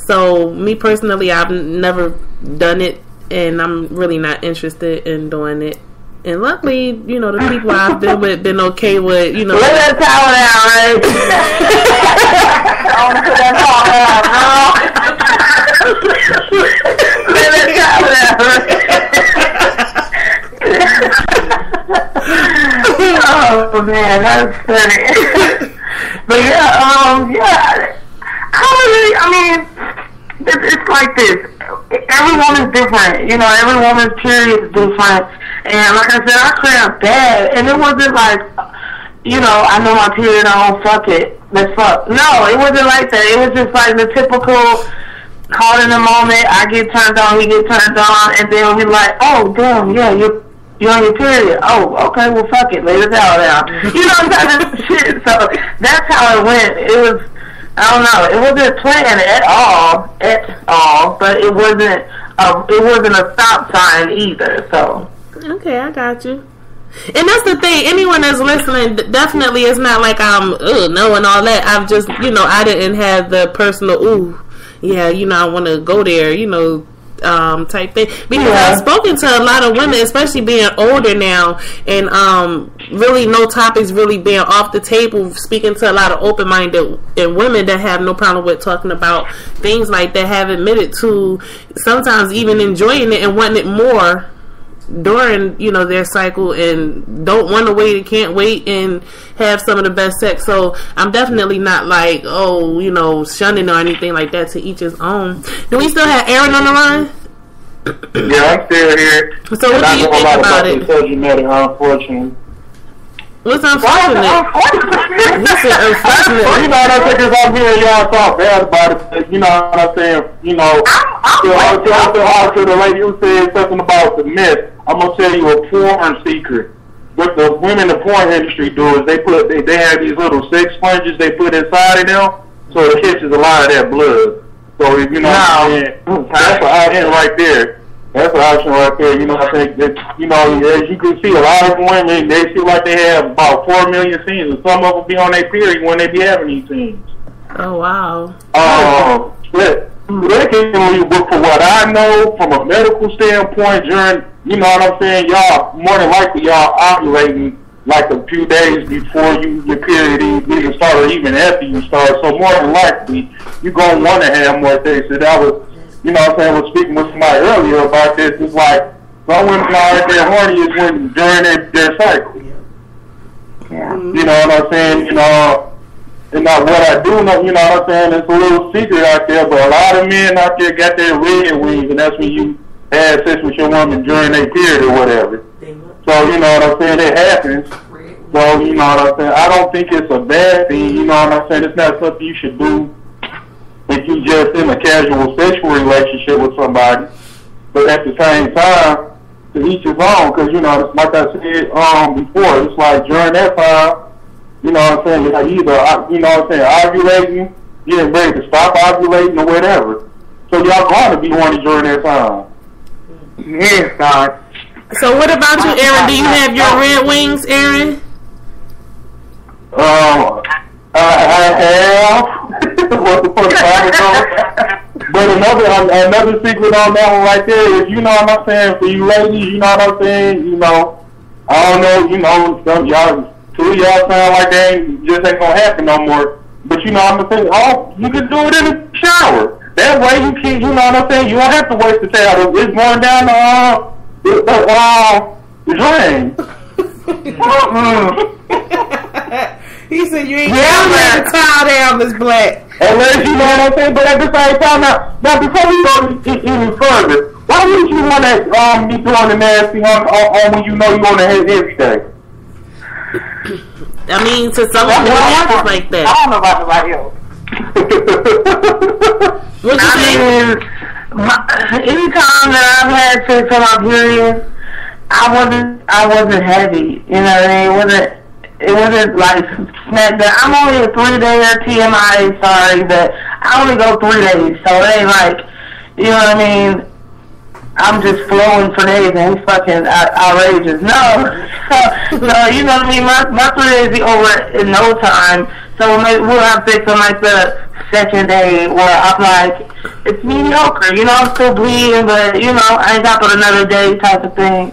So, me personally, I've never done it, and I'm really not interested in doing it. And luckily, the people I've been with been okay with, Let that towel down, right? I want to put that towel down, girl. Let that towel down, right? Oh, man, that's funny. But, it's like this. Every woman's different. Every woman's period is different. And like I said, I cramped bad. And it wasn't like, I know my period on, fuck it. Let's fuck. No, it wasn't like that. It was just like the typical caught in the moment. I get turned on, he get turned on. And then we like, oh, damn, yeah, you're on your period. Oh, okay, well, fuck it. Lay the towel down. Kind of shit. So that's how it went. It was, I don't know. It wasn't planned at all, but it wasn't a stop sign either. So okay, I got you. And that's the thing. Anyone that's listening, definitely, it's not like I'm knowing all that. I've just I didn't have the personal I want to go there. Type thing because I've spoken to a lot of women, especially being older now, and really no topics really being off the table. Speaking to a lot of open-minded and women that have no problem with talking about things like that, have admitted to sometimes even enjoying it and wanting it more during their cycle, and don't want to wait and can't wait and have some of the best sex. So I'm definitely not like shunning or anything like that. To each his own. Do we still have Aaron on the line? Yeah, I'm still here. So what do you think about it? Unfortunately. What's unfortunate? Listen, unfortunate. I don't think it's on here. Y'all talk bad about it. But you know what I'm saying? To the lady who said something about the myth. I'm gonna tell you a porn secret. What the women in the porn industry do is they have these little sex sponges they put inside of them, so it catches a lot of that blood. So that's an option right there. That's an option right there. I think that as you can see, a lot of women they feel like they have about 4 million scenes, and some of them be on their period when they be having these scenes. Oh wow. Secondly, for what I know from a medical standpoint, during y'all more than likely y'all ovulating like a few days before your period even start, or even after you start. So more than likely you're gonna want to have more sex. So that was, I was speaking with somebody earlier about this. It's like some women are at their horniest when during their cycle. Yeah. You know what I'm saying? And now what I do know, it's a little secret out there, but a lot of men out there got their red wings, and that's when you have sex with your woman during their period or whatever. So, it happens. So, I don't think it's a bad thing, it's not something you should do if you just in a casual sexual relationship with somebody. But at the same time, to each his own, because, you know, like I said before, it's like during that time, you know what I'm saying, like either, you know what I'm saying, ovulating, getting ready to stop ovulating or whatever. So y'all going to be horny during that time. Yes, God. So what about you, Aaron? Do you have your red wings, Aaron? I have. But another secret on that one right there is, you know what I'm saying, for you ladies, you know what I'm saying, you know, I don't know, you know, some y'all, two of y'all sound like they just ain't gonna happen no more. But you know what I'm saying, oh, you can do it in the shower. That way you can, you know what I'm saying, you don't have to waste the towel. It's going down the drain. He said you ain't got to towel down, Miss Black. Unless, you know what I'm saying, but at the same time, now before we go even further, why would you want to be doing the nasty on when you know you're on the head every day? I mean, to some people, it happens like that. I don't know about nobody else. What you think? Anytime that I've had sex on my period, I wasn't heavy. You know what I mean? It wasn't like snack that. I'm only a 3-dayer TMI, sorry, but I only go 3 days, so it ain't like, you know what I mean? I'm just flowing for days and he's fucking outrageous. No, you know what I mean? My 3 days be over in no time. So we'll have sex on like the second day where I'm like, it's mediocre. You know, I'm still bleeding, but you know, I ain't got but another day type of thing.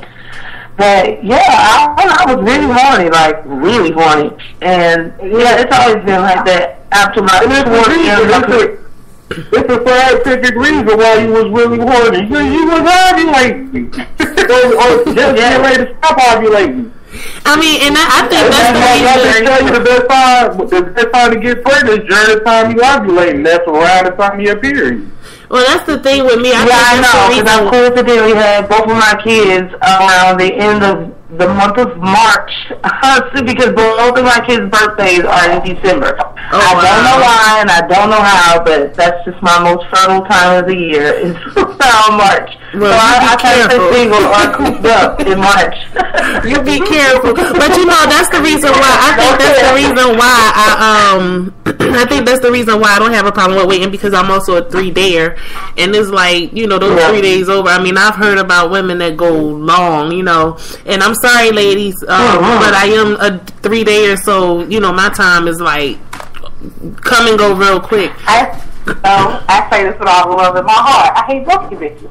But yeah, I was really horny, like really horny, and yeah, it's always been like that after my 40 years. It's a scientific reason why you was really horny. You was ovulating. or just get ready to stop ovulating. I mean, and I think that's the reason. Tell you the best time to get pregnant is during the time you ovulating. That's around the time of your period. Well, that's the thing with me. I know, because I'm coincidentally had both of my kids around the end of the month of March, because both of my kids' birthdays are in December. Oh, I don't know why, and I don't know how, but that's just my most fertile time of the year is around March. Well, so I can't stay single or cooped up in March. You be careful, but you know that's the reason why. I think that's the reason why I think that's the reason why I don't have a problem with waiting, because I'm also a 3-dayer, and it's like, you know, those 3 days over. I mean, I've heard about women that go long, you know, and I'm sorry, ladies, but I am a 3-dayer, so you know my time is like come and go real quick. I say this with all the love in my heart. I hate both you bitches.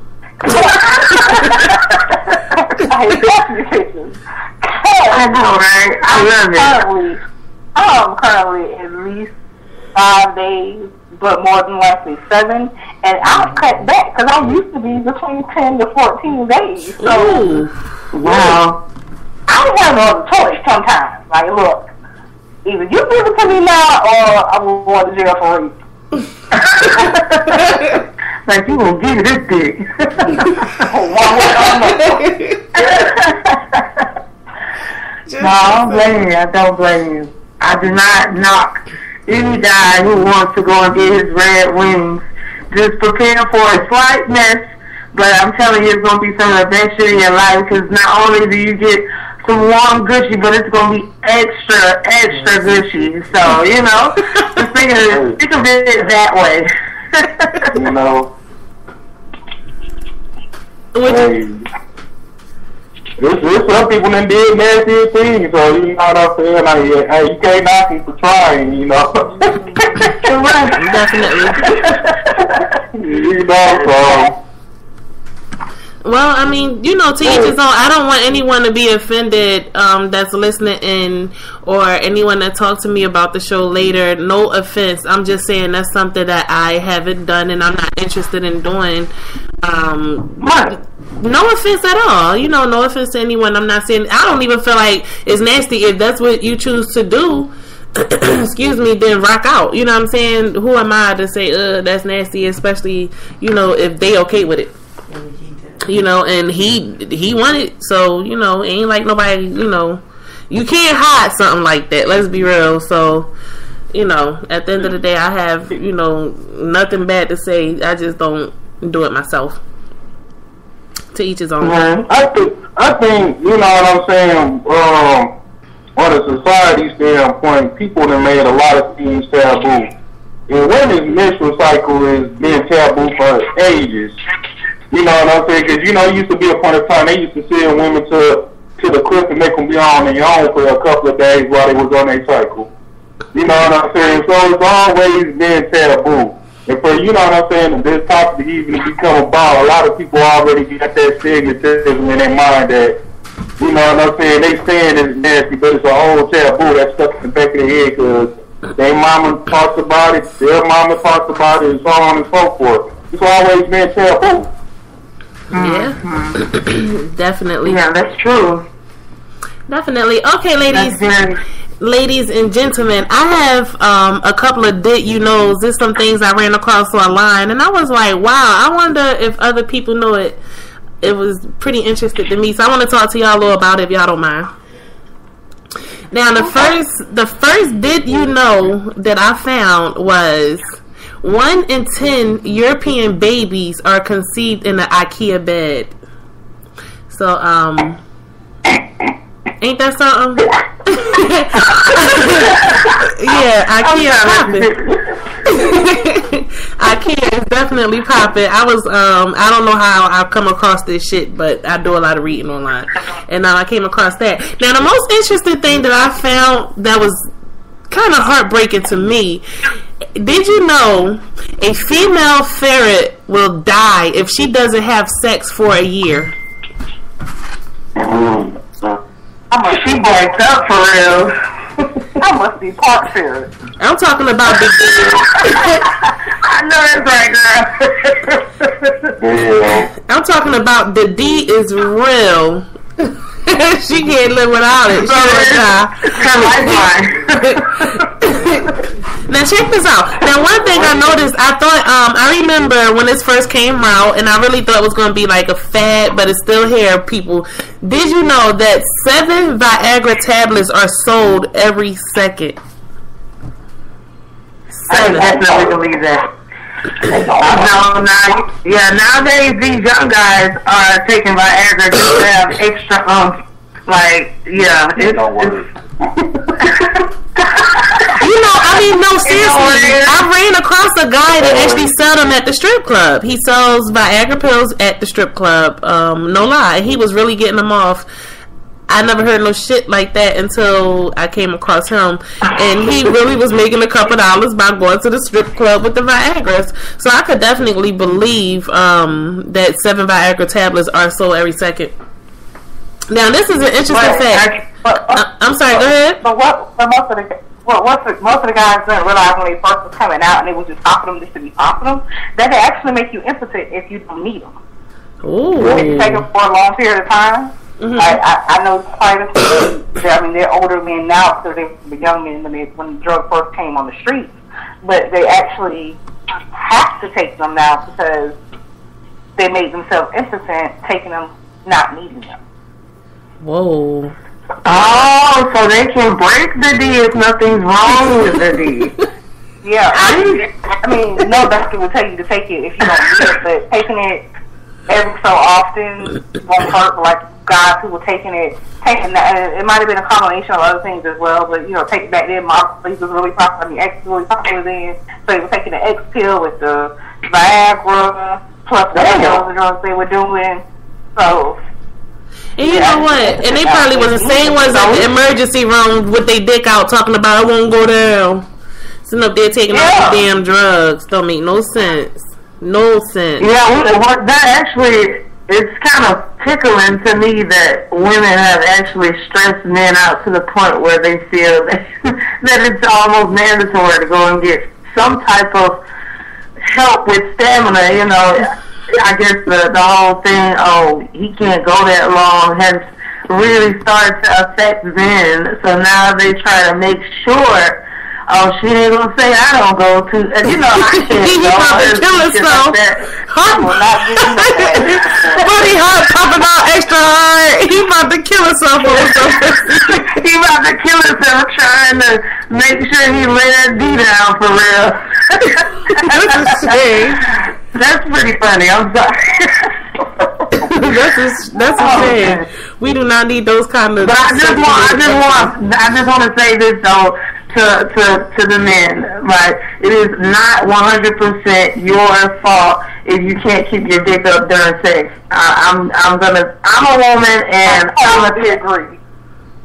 I hate both you bitches. I know, right? I love it. I'm currently at least 5 days, but more than likely 7, and I've cut back because I used to be between 10 to 14 days. So, ooh, wow. I don't have no other choice sometimes. Like, look, either you give it to me now or I'm going to jail for rape. Like, you gonna give this dick. No, I don't blame you. I don't blame you. I do not knock any guy who wants to go and get his red wings. Just prepare for a slight mess, but I'm telling you, it's going to be some of the best shit in your life, because not only do you get some warm gushy, but it's going to be extra, extra gushy. So, you know, just think of it that way. You know, there's some people that did nasty things, so you know what I'm saying? Like, hey, you can't knock them for trying, you know. definitely. You know, so. Well, I mean, you know, to each his own. I don't want anyone to be offended that's listening in, or anyone that talks to me about the show later. No offense. I'm just saying that's something that I haven't done and I'm not interested in doing. No offense at all. You know, no offense to anyone. I'm not saying, I don't even feel like it's nasty. If that's what you choose to do, excuse me, then rock out. You know what I'm saying? Who am I to say, that's nasty, especially, you know, if they okay with it. You know, and he wanted, so, you know, it ain't like nobody, you know, you can't hide something like that, let's be real. So you know, at the end of the day, I have, you know, nothing bad to say. I just don't do it myself. To each his own. I think, you know what I'm saying, on a society standpoint, people have made a lot of things taboo. And women's menstrual cycle is being taboo for ages. You know what I'm saying? Because, you know, it used to be a point of time, they used to send women to the cliff and make them be on their own for a couple of days while they was on their cycle. You know what I'm saying? So it's always been taboo. And for, you know what I'm saying, this topic to even become about, a lot of people already got that stigmatism in their mind that, you know what I'm saying, they saying it's nasty, but it's a whole taboo that's stuck in the back of their head because their mama talks about it, their mama talks about it, and so on and so forth. It's always been taboo. Yeah. Definitely. Yeah, that's true. Definitely. Okay, ladies and gentlemen, I have a couple of did you knows. There's some things I ran across online, and I was like, wow, I wonder if other people know it. It was pretty interesting to me, so I want to talk to y'all a little about it if y'all don't mind. Now, the first did you know that I found was 1 in 10 European babies are conceived in an IKEA bed. So, ain't that something? Yeah, IKEA popping. IKEA is definitely popping. I don't know how I've come across this shit, but I do a lot of reading online, and I came across that. Now, the most interesting thing that I found that was kind of heartbreaking to me. Did you know a female ferret will die if she doesn't have sex for a year? She breaks up for real. I must be part ferret. I'm talking about the I know that's right, girl. I'm talking about the D is real. She can't live without it. Now check this out. Now one thing I noticed, I thought I remember when this first came out, and I really thought it was going to be like a fad, but it's still here, people. Did you know that 7 Viagra tablets are sold every second? I definitely believe that. Nowadays these young guys are taking Viagra just to have extra it don't work. No, seriously, I ran across a guy that actually sells them at the strip club. He sells Viagra pills at the strip club. No lie, he was really getting them off. I never heard no shit like that until I came across him, and he really was making a couple dollars by going to the strip club with the Viagras. So I could definitely believe that 7 Viagra tablets are sold every second. Now this is an interesting fact. I'm sorry. Go ahead. But most of the guys didn't realize when they first was coming out, and they was just popping them just to be popping them, that they actually make you impotent if you don't need them. Ooh. If you take them for a long period of time. Mm-hmm. I know quite a few. They're older men now because they were young men when the drug first came on the streets. But they actually have to take them now because they made themselves impotent, taking them, not needing them. Whoa. Oh, so they can break the D if nothing's wrong with the D. Yeah. I mean, no doctor will tell you to take it if you don't need it, but taking it every so often won't hurt. Like guys who were taking that, it might have been a combination of other things as well, but take it back then. X was really popular. X was really popular then, so they were taking the X pill with the Viagra plus the other drugs they were doing. So. And you know what? And they probably was the same ones at the emergency room with their dick out talking about I won't go down. Sitting up there taking all the damn drugs. Don't make no sense. No sense. Yeah, that actually, it's kind of tickling to me that women have actually stressed men out to the point where they feel that it's almost mandatory to go and get some type of help with stamina, I guess the whole thing, he can't go that long, has really started to affect men. So now they try to make sure, oh, she ain't gonna say I don't go to, and you know, I can't He go. about to kill himself. I will not give him that. Buddy Hart popping out extra hard. He about to kill himself over something. He about to kill himself trying to make sure he lay that D down for real. That's a shame. That's pretty funny. I'm sorry. That's a shame. We do not need those kind of. But I just want to say this though to the men, right? It is not 100% your fault if you can't keep your dick up during sex. I'm a woman and I'm gonna agree.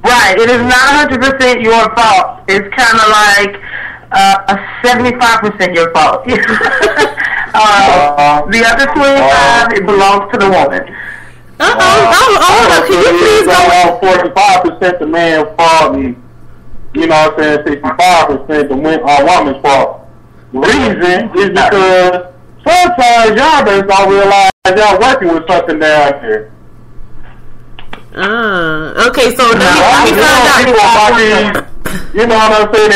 Right? It is not 100% your fault. It's kind of like a 75% your fault. The other 25, it belongs to the woman. Can you please go? 45% the man's fault, and you know what I'm saying, 65% the woman's fault. The reason is because sometimes y'all just don't realize y'all working with something down here. Okay, so you know what I'm saying?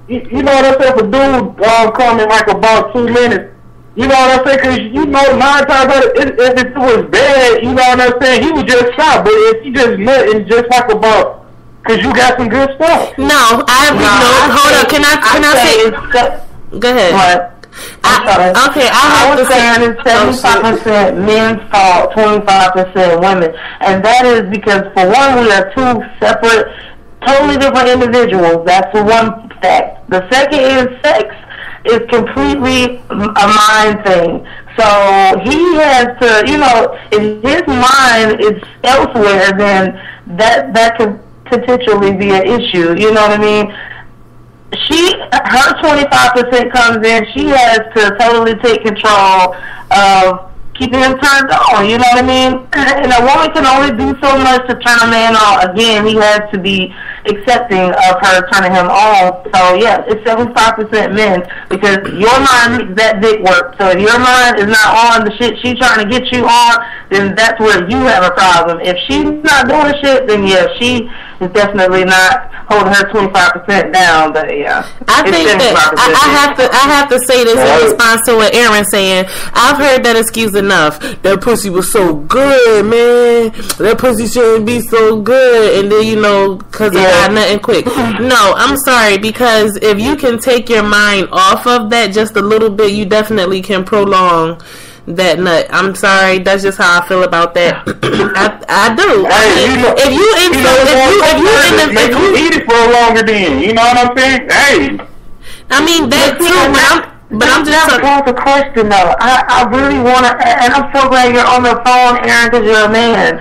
If, you know what I'm saying? If a dude come in like about 2 minutes, you know what I'm saying? Because you know 9 times out of if it was bad, you know what I'm saying? He would just stop. But if you just nut and just talk about, because you got some good stuff. No, hold on. Can I say? Go ahead. What? I was saying it's 75% men's fault, 25% women, and that is because for one, we are two separate, totally different individuals. That's the one fact. The second is sex is completely a mind thing. So he has to, you know, if his mind is elsewhere, then that could potentially be an issue. You know what I mean? Her 25% comes in. She has to totally take control of keeping him turned on. You know what I mean? And a woman can only do so much to turn a man on. Again, he has to be accepting of her turning him on. So yeah, it's 75% men because your mind makes that dick work. So if your mind is not on the shit she's trying to get you on, then that's where you have a problem. If she's not doing the shit, then yeah, she is definitely not holding her 25% down. But yeah, I think that I have to say this in response to what Aaron's saying. I've heard that excuse enough. That pussy was so good, man. That pussy shouldn't be so good, and then you know, cause it got nothing quick. No, I'm sorry, because if you can take your mind off of that just a little bit, you definitely can prolong that nut. I'm sorry, that's just how I feel about that. I do. If you eat it for a longer then, you know what I'm saying? Hey, I mean that too, but I'm just a question though. I really want to, and I'm so glad you're on the phone, Aaron, because you're a man.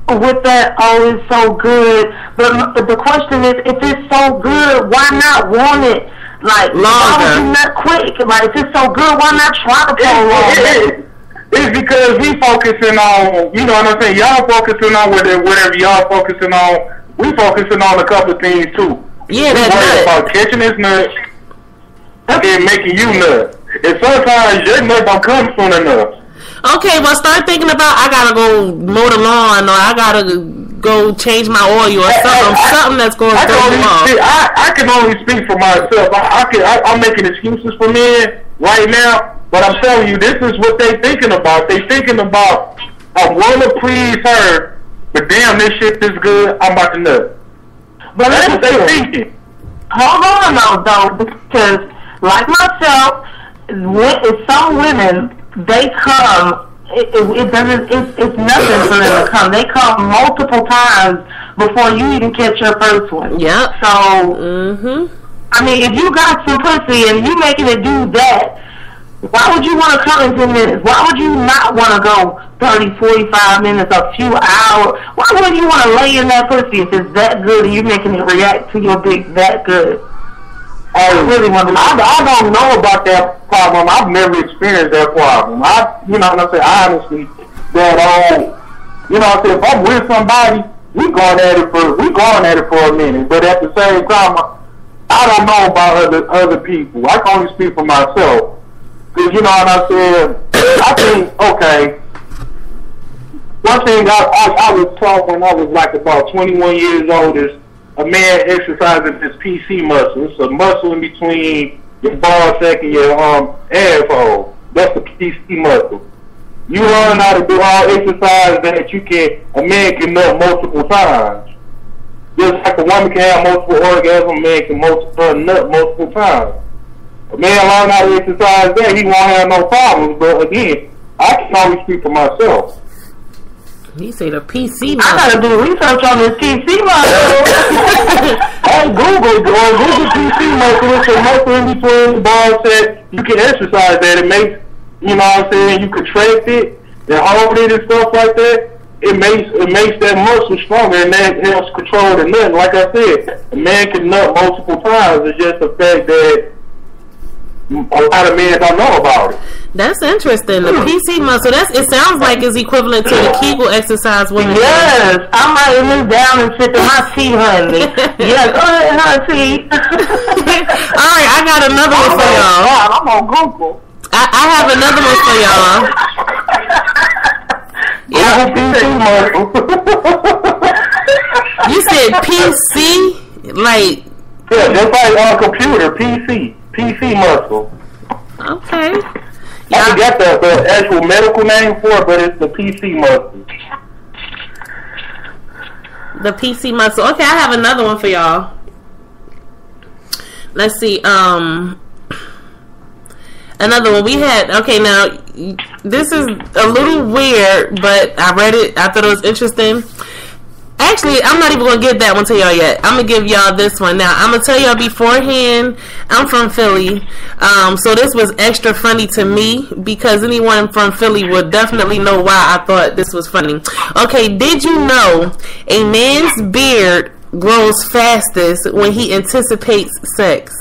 With that, oh, it's so good. But the question is, if it's so good, why not want it? Like, why would you not quick? Like, if it's so good, why not try to prolong it? It's because we focusing on, you know what I'm saying? Y'all focusing on whatever y'all focusing on. We focusing on a couple of things too. Yeah, that's right. About catching this nut and making you nut. And sometimes your nut don't come soon enough. Okay, well, start thinking about I gotta go mow the lawn, or I gotta go change my oil, or something that's going to throw me off. I can only speak for myself. I'm making excuses for men right now, but I'm telling you, this is what they thinking about. They thinking about, I want to please her, but damn, this shit is good, I'm about to nut. But that's what they thinking. Hold on, though, because like myself, some women, they come, it's nothing for them to come. They come multiple times before you even catch your first one. Yep. So, I mean, if you got some pussy and you making it do that, why would you want to come in 10 minutes? Why would you not want to go 30, 45 minutes, a few hours? Why wouldn't you want to lay in that pussy if it's that good and you're making it react to your dick that good? I really want to. I don't know about that problem. I've never experienced that problem. You know what I'm saying? Honestly, you know what I'm saying? If I'm with somebody, we going at it for a minute. But at the same time, I don't know about other people. I can only speak for myself. Because you know what I'm saying? I think, okay, one thing I was taught when I was like about 21 years old is a man exercising his PC muscle. It's a muscle in between your ball sack and your asshole. That's the PC muscle. You learn how to do all exercise that a man can nut multiple times. Just like a woman can have multiple orgasms, a man can nut multiple times. A man learn how to exercise that, he won't have no problems. But again, I can only speak for myself. He say the PC muscle. I gotta do research on this PC muscle. Hey, Google PC muscle. It's a muscle in between the ball sack. You can exercise that. It makes, you know what I'm saying, you contract it and hold it and stuff like that. It makes that muscle stronger, and that helps control the nut. Like I said, a man can nut multiple times. It's just the fact that a lot of men don't know about it. That's interesting. The PC muscle. It sounds like it's equivalent to the Kegel exercise. Yes, I'm writing this down and sipping my tea, honey. Yeah, go ahead, honey. All right, I got another one for y'all. I'm on Google. I have another one for y'all. Yeah, PC muscle. You said PC, like yeah, just like on a computer, PC muscle. Okay. I forgot the actual medical name for it, but it's the PC muscle. The PC muscle. Okay, I have another one for y'all. Let's see. Another one we had. Okay, now this is a little weird, but I read it. I thought it was interesting. Actually, I'm not even gonna give that one to y'all yet. I'm gonna give y'all this one now. I'm gonna tell y'all beforehand. I'm from Philly, so this was extra funny to me because anyone from Philly would definitely know why I thought this was funny. Okay, did you know a man's beard grows fastest when he anticipates sex?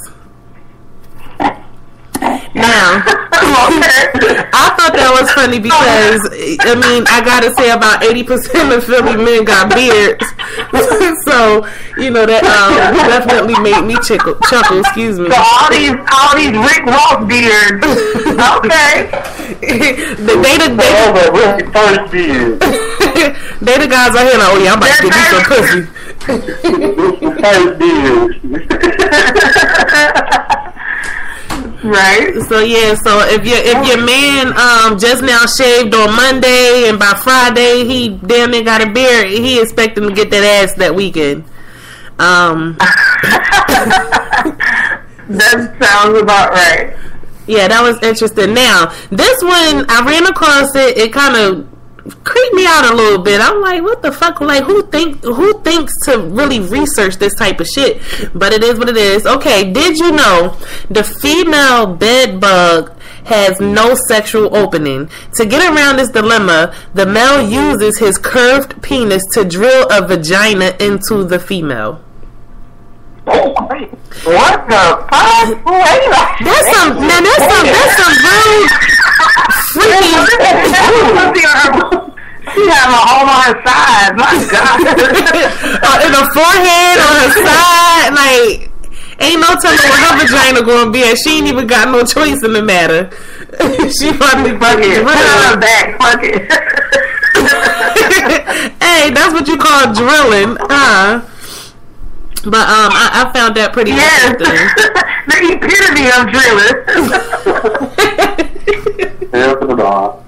Now, I thought that was funny because, I mean, I gotta say about 80% of Philly men got beards. So, you know, that definitely made me chuckle, excuse me. So all these Rick Ross beards. Okay. They the first beard. They the guys out here like, oh yeah, I'm about to get me some pussy. First beard. Right. So yeah, so if your man just now shaved on Monday and by Friday he damn near got a beard, he expecting to get that ass that weekend. That sounds about right. Yeah, that was interesting. Now, this one I ran across it. It kind of creeped me out a little bit. I'm like, what the fuck? Like, who thinks to really research this type of shit? But it is what it is. Okay, did you know the female bed bug has no sexual opening? To get around this dilemma, the male uses his curved penis to drill a vagina into the female. Oh, what the fuck? That's some real freaky. She had a hole on her side. My God. In the forehead, on her side, like ain't no telling where her vagina gonna be, and she ain't even got no choice in the matter. She probably fucking her back. Fuck it. Hey, that's what you call drilling, huh? But I found that pretty interesting. The epitome of drilling. Hell to the dog.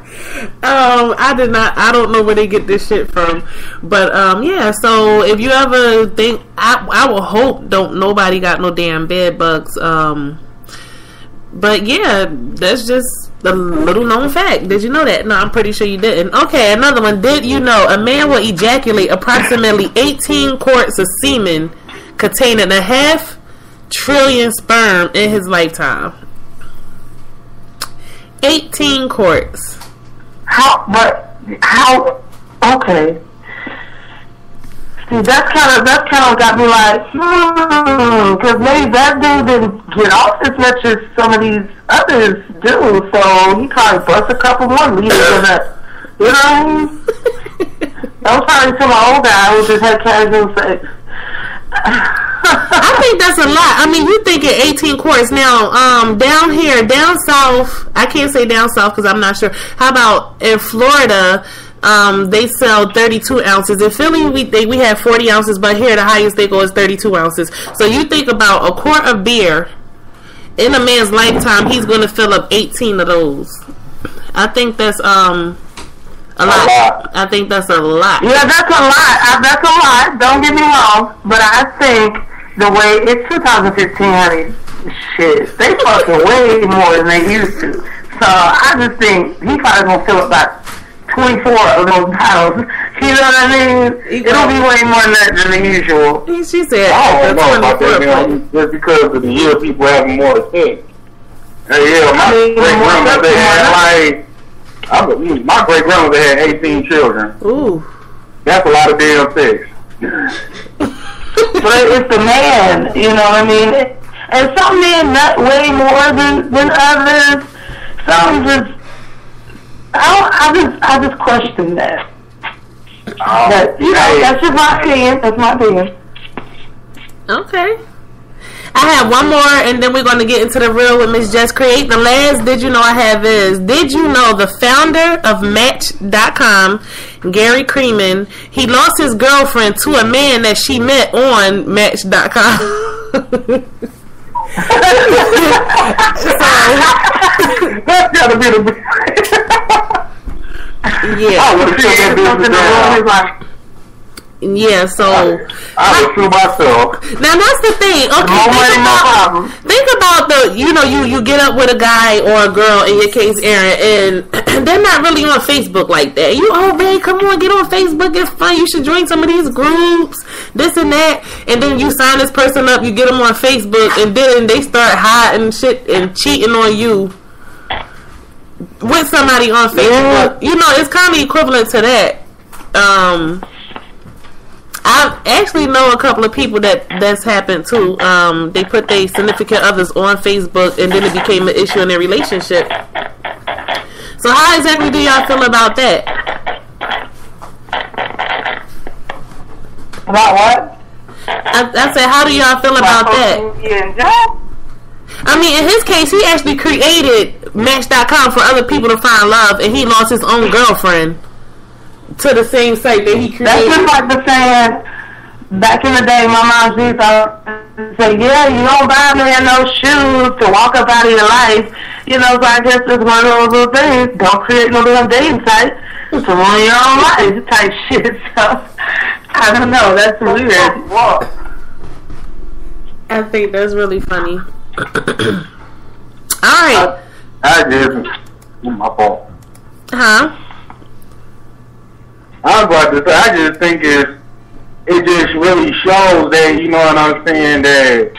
I don't know where they get this shit from, but yeah. So if you ever think, I will hope don't nobody got no damn bed bugs. But yeah, that's just a little known fact. Did you know that? No, I'm pretty sure you didn't. Okay, another one. Did you know a man will ejaculate approximately 18 quarts of semen containing 500 billion sperm in his lifetime? 18 quarts. How? Okay. See, that kind of got me like, because maybe that dude didn't get off as much as some of these others do, so he probably bust a couple more liters of that. You know? I'm talking to my old guy who just had casual sex. I think that's a lot. I mean, you thinking 18 quarts. Now, down here, down south, I can't say down south because I'm not sure. How about in Florida, they sell 32 ounces. In Philly, we have 40 ounces, but here the highest they go is 32 ounces. So you think about a quart of beer in a man's lifetime, he's going to fill up 18 of those. I think that's a lot. I think that's a lot. Yeah, that's a lot. That's a lot. Don't get me wrong, but I think the way it's 2015, honey, shit, they fucking way more than they used to. So I just think he probably gonna fill up about 24 of those bottles. You know what I mean? It'll be way more than the usual. She said, I don't know about that, just because of the year people having more sex. Yeah, my great grandmother had 18 children. Ooh. That's a lot of damn sex. But it's the man, you know what I mean? And some men nut way more than others. Some just, I just question that. But, you know, that's just my opinion. That's my opinion. Okay. I have one more, and then we're going to get into the real with Miss Just Create. The last did you know I have is, did you know the founder of Match.com, Gary Creeman, he lost his girlfriend to a man that she met on Match.com. That's gotta be the yeah. I would have said that. Yeah, so I would sue myself. Now that's the thing. Okay, think about the, you know, you get up with a guy or a girl, in your case, Aaron, and they're not really on Facebook like that. You, oh man, come on, get on Facebook, it's fun. You should join some of these groups, this and that. And then you sign this person up, you get them on Facebook, and then they start hiding shit and cheating on you with somebody on Facebook. You know, it's kind of equivalent to that. I actually know a couple of people that's happened too. They put their significant others on Facebook, and then it became an issue in their relationship. So how exactly do y'all feel about that? About what? I said, how do y'all feel about that? I mean, in his case, he actually created Match.com for other people to find love, and he lost his own girlfriend to the same site that he created. That's just like the saying, back in the day, my mom used to say, yeah, you don't buy a man no shoes to walk up out of your life. You know, so I guess it's one of those little things. Don't create no damn dating site to run your own life type shit. So, I don't know. That's weird. I think that's really funny. Alright. I just, my fault. Huh? I was about to say, I just think it just really shows that, you know what I'm saying, that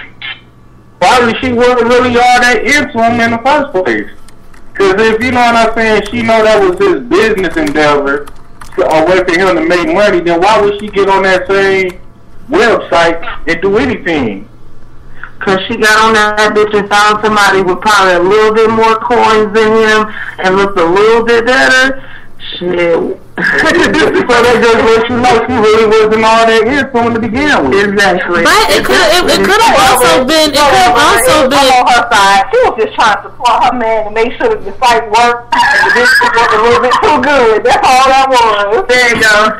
probably she wasn't really all that into him in the first place. Because if, you know what I'm saying, she know that was his business endeavor, a way for him to make money, then why would she get on that same website and do anything? Because she got on that bitch and found somebody with probably a little bit more coins than him and looked a little bit better. Shit. So that just lets you know she really wasn't all that into him to begin with. Exactly. But it could have also been, on her side. She was just trying to support her man and make sure that the site worked and the business was a little bit too good. That's all that was. There you go.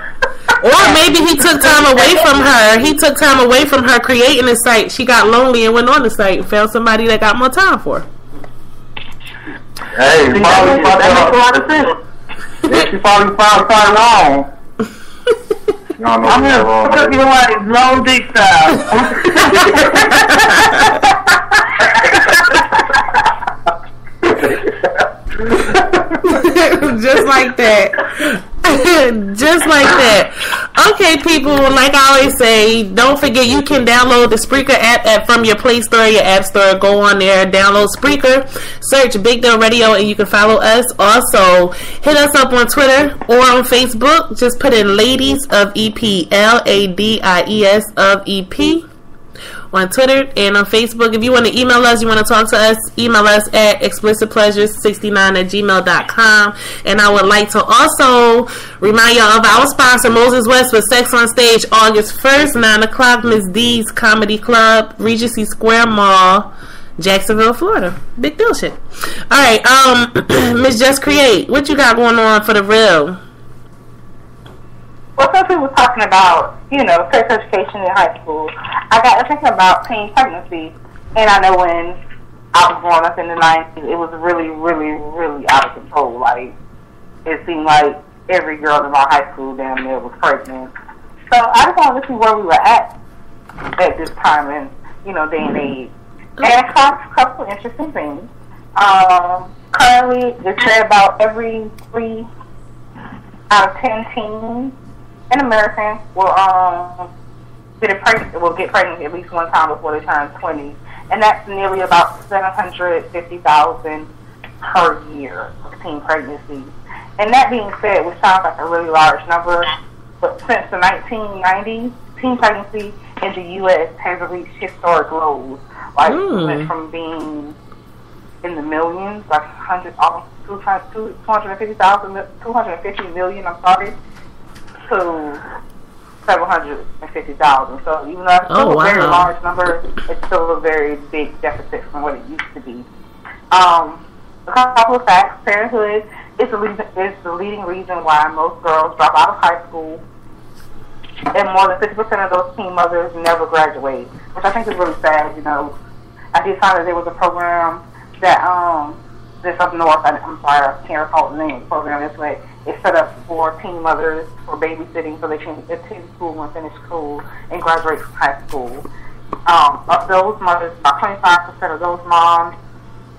Or maybe he took time away from her. He took time away from her creating the site. She got lonely and went on the site and found somebody that got more time for her. Hey, that makes a lot of sense. She probably found something wrong. I'm going to cook you like long dick style. Just like that. Just like that. Okay, people, like I always say, don't forget you can download the Spreaker app from your Play Store or your App Store. Go on there, download Spreaker, search Big Deal Radio, and you can follow us. Also, hit us up on Twitter or on Facebook. Just put in Ladies of EP, LADIES of EP. On Twitter and on Facebook. If you want to email us, you want to talk to us, email us at explicitpleasures69@gmail.com. And I would like to also remind y'all of our sponsor, Moses West, with Sex on Stage, August 1st, 9 o'clock, Miss D's Comedy Club, Regency Square Mall, Jacksonville, Florida. Big deal shit. Alright, Miss Just Create, what you got going on for the real? Well, since we were talking about, sex education in high school, I got to thinking about teen pregnancy. And I know when I was growing up in the 90s, it was really, really, really out of control. Like, it seemed like every girl in my high school damn near was pregnant. So I just wanted to see where we were at this time in, day and age. And a couple of interesting things. Currently, it's said about every 3 out of 10 teens in America will get pregnant at least one time before they turn 20, and that's nearly about 750,000 per year of teen pregnancies. And that being said, which sounds like a really large number, but since the 1990s, teen pregnancy in the U.S. has reached historic lows. Like, went from being in the millions, like 250 million, to 750,000. So even though it's still a very large number, it's still a very big deficit from what it used to be. A couple of facts: parenthood is the leading reason why most girls drop out of high school, and more than 50% of those teen mothers never graduate, which I think is really sad. I did find that there was a program that that's up north. I'm sorry, I can't recall the name of the program. It's set up for teen mothers for babysitting so they can attend school and finish school and graduate from high school. Of those mothers, about 25% of those moms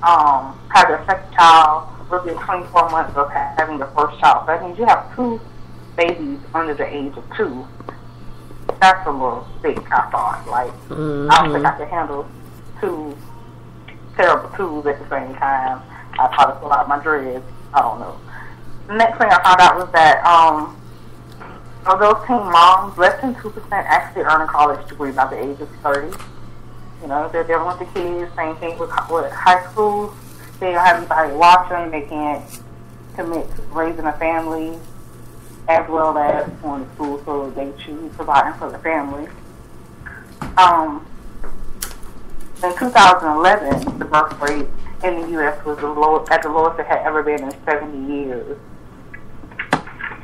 have their second child within 24 months of having their first child. So that means you have 2 babies under the age of 2. That's a little big, I thought. Like, I don't think I could handle 2 terrible 2s at the same time. I'd probably pull out my dreads. I don't know. The next thing I found out was that of those teen moms, less than 2% actually earn a college degree by the age of 30. They're dealing with the kids. Same thing with high schools. They don't have anybody watching. They can't commit to raising a family as well as going to school, so they choose providing for the family. In 2011, the birth rate in the U.S. was at the lowest it had ever been in 70 years.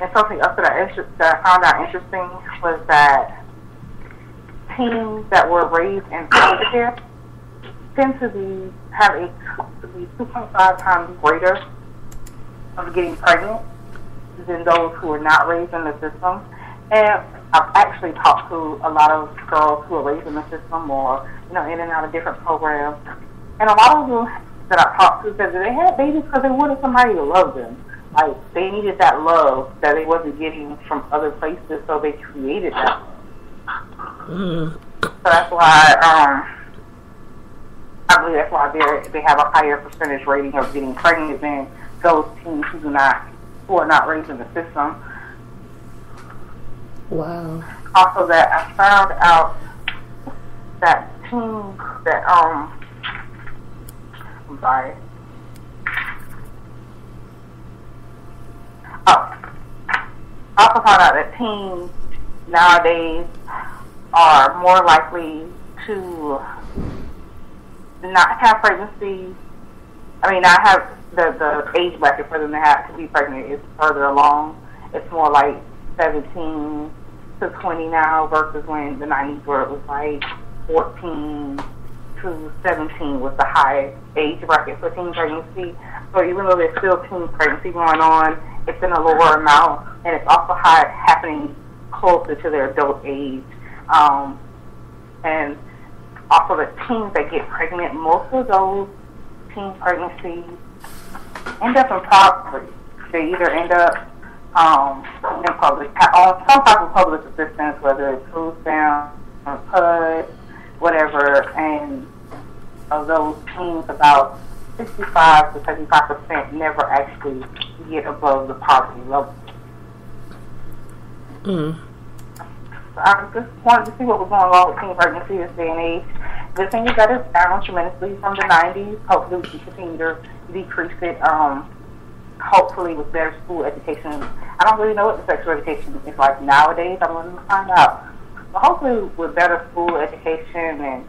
And something else that I found out interesting was that teens that were raised in foster care tend to be 2.5 times greater of getting pregnant than those who are not raised in the system. And I've actually talked to a lot of girls who are raised in the system or, in and out of different programs. And a lot of them that I talked to said that they had babies because they wanted somebody to love them. Like, they needed that love that they wasn't getting from other places, so they created that love. So that's why, I believe that's why they have a higher percentage rating of getting pregnant than those teens who are not raised in the system. Wow. Also, that I found out that teens that I'm sorry. I also found out that teens nowadays are more likely to not have pregnancy. Not have the age bracket for them to be pregnant is further along. It's more like 17 to 20 now versus when the 90s where it was like 14 to 17 was the high age bracket for teen pregnancy. So even though there's still teen pregnancy going on, it's in a lower amount, and it's also happening closer to their adult age. And also the teens that get pregnant, most of those teen pregnancies end up in poverty. They either end up in some type of public assistance, whether it's food stamps, HUD, whatever, and of those teens, about 65 to 75% never actually get above the poverty level. I just wanted to see what was going on with teen pregnancy this day and age. The thing is that it's down tremendously from the 90s. Hopefully we can continue to decrease it, hopefully with better school education. I don't really know what the sexual education is like nowadays. I'm going to find out. But hopefully with better school education and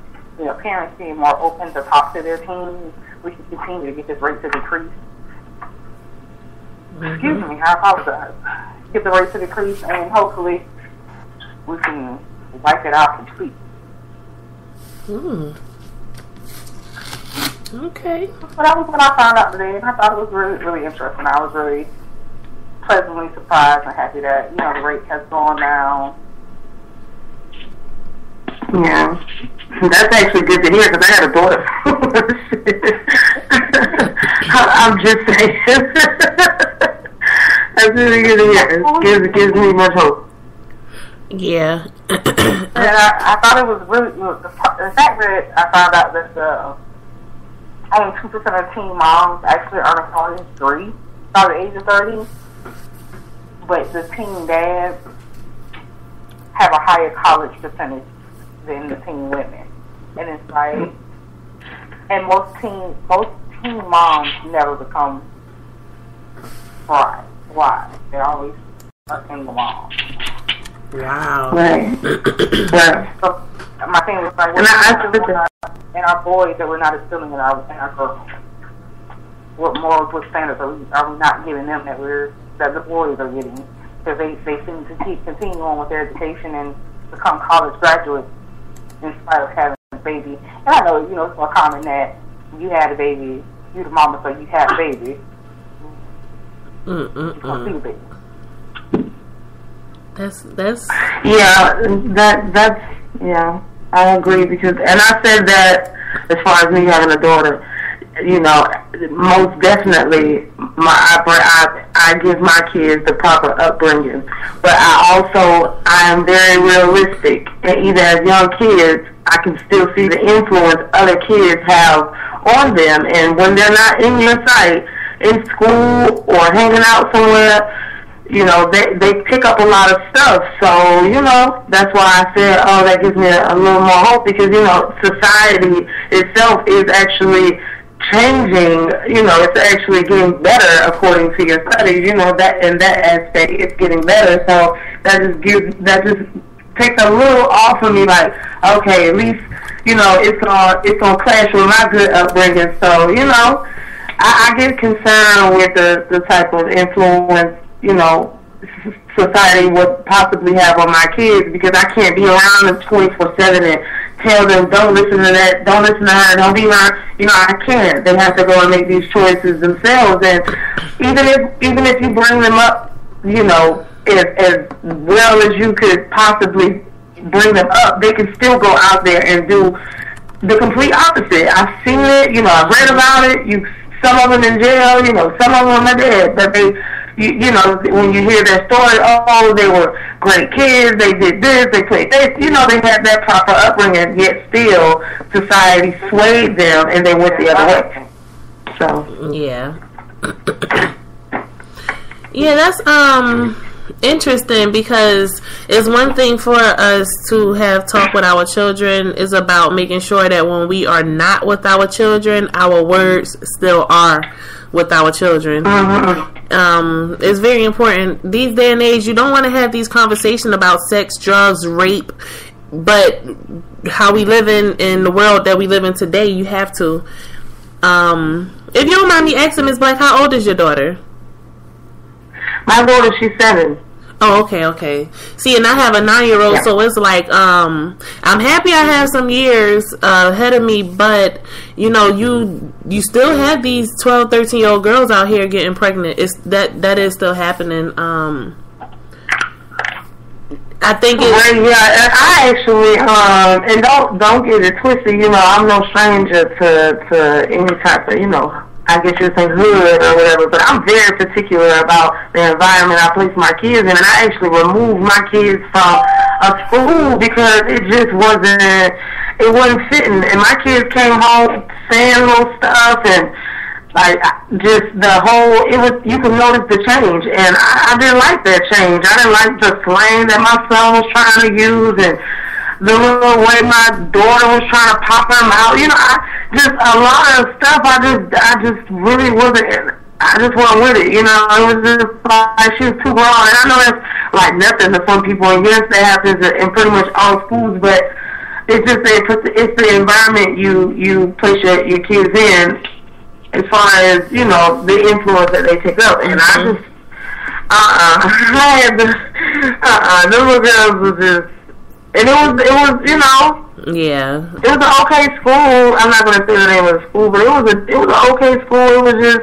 parents being more open to talk to their teens, we can continue to get this rate to decrease. Excuse me, I apologize. Get the rate to decrease, and hopefully we can wipe it out completely. Okay. But that was what I found out today, and I thought it was really, really interesting. I was really pleasantly surprised and happy that, you know, the rate has gone down. Yeah. That's actually good to hear because I had a daughter. I'm just saying. That's really good to hear. It gives me much hope. Yeah. And I thought it was really, the fact that I found out that only 2% of teen moms actually earn a college degree by the age of 30, but the teen dads have a higher college percentage than the teen women. And it's like, and most teen moms never become brides. Why? They're always a single mom. Wow. Right. So my thing was like, and our boys that we're not instilling in our girls. What morals, what standards are we not giving them that the boys are getting? Because they seem to continue on with their education and become college graduates in spite of having a baby. And I know, you know, it's more common that you had a baby, you the mama, so you had a baby. You don't see the baby. That's that's I agree because and I said that as far as me having a daughter, you know, most definitely I give my kids the proper upbringing, but I am very realistic, and even as young kids I can still see the influence other kids have on them, and when they're not in your sight in school or hanging out somewhere, you know, they pick up a lot of stuff. So, you know, that's why I said, that gives me a little more hope because, you know, society itself is actually changing. You know, it's actually getting better according to your studies. You know, that in that aspect, it's getting better. So that just takes a little off of me. Like, okay, at least, you know, it's gonna clash with my good upbringing. So, you know, I get concerned with the type of influence, you know, society would possibly have on my kids because I can't be around them 24/7 and tell them don't listen to that, don't listen to her, don't be around. You know, I can't. They have to go and make these choices themselves. And even if you bring them up, you know, as well as you could possibly bring them up, they can still go out there and do the complete opposite. I've seen it. You know, I've read about it. Some of them in jail. You know, some of them are dead, but they. You know, when you hear their story, they were great kids, they did this, they played this, you know, they had that proper upbringing, yet still society swayed them and they went the other way. So. Yeah. Yeah, that's interesting because it's one thing for us to have talk with our children. It's about making sure that when we are not with our children, our words still are with our children. It's very important these day and age. You don't want to have these conversations about sex, drugs, rape, but how we live in the world that we live in today, you have to. If you don't mind me asking, Ms. Black, how old is your daughter? My daughter, she's 7. Oh, okay. See, and I have a 9-year-old, so it's like, I'm happy I have some years ahead of me, but, you know, you still have these 12, 13-year-old girls out here getting pregnant. That is still happening. I think it's... Well, yeah, I actually, and don't get it twisted, you know, I'm no stranger to any type of, you know, I guess you'd say hood or whatever, but I'm very particular about the environment I place my kids in, and I actually removed my kids from a school because it just wasn't fitting, and my kids came home saying little stuff, and like just the whole, you can notice the change, and I didn't like that change. I didn't like the slang that my son was trying to use, and the little way my daughter was trying to pop her mouth. You know, just a lot of stuff. I just really wasn't. I just wasn't with it. You know, it was just like she was too grown. And I know that's like nothing to some people, and yes, that happens in pretty much all schools. But it's just it's the environment you place your kids in, as far as, you know, the influence that they pick up. And I just, them little girls was just, and it was, you know, yeah, it was an okay school. I'm not gonna say the name of the school, but it was an okay school. It was just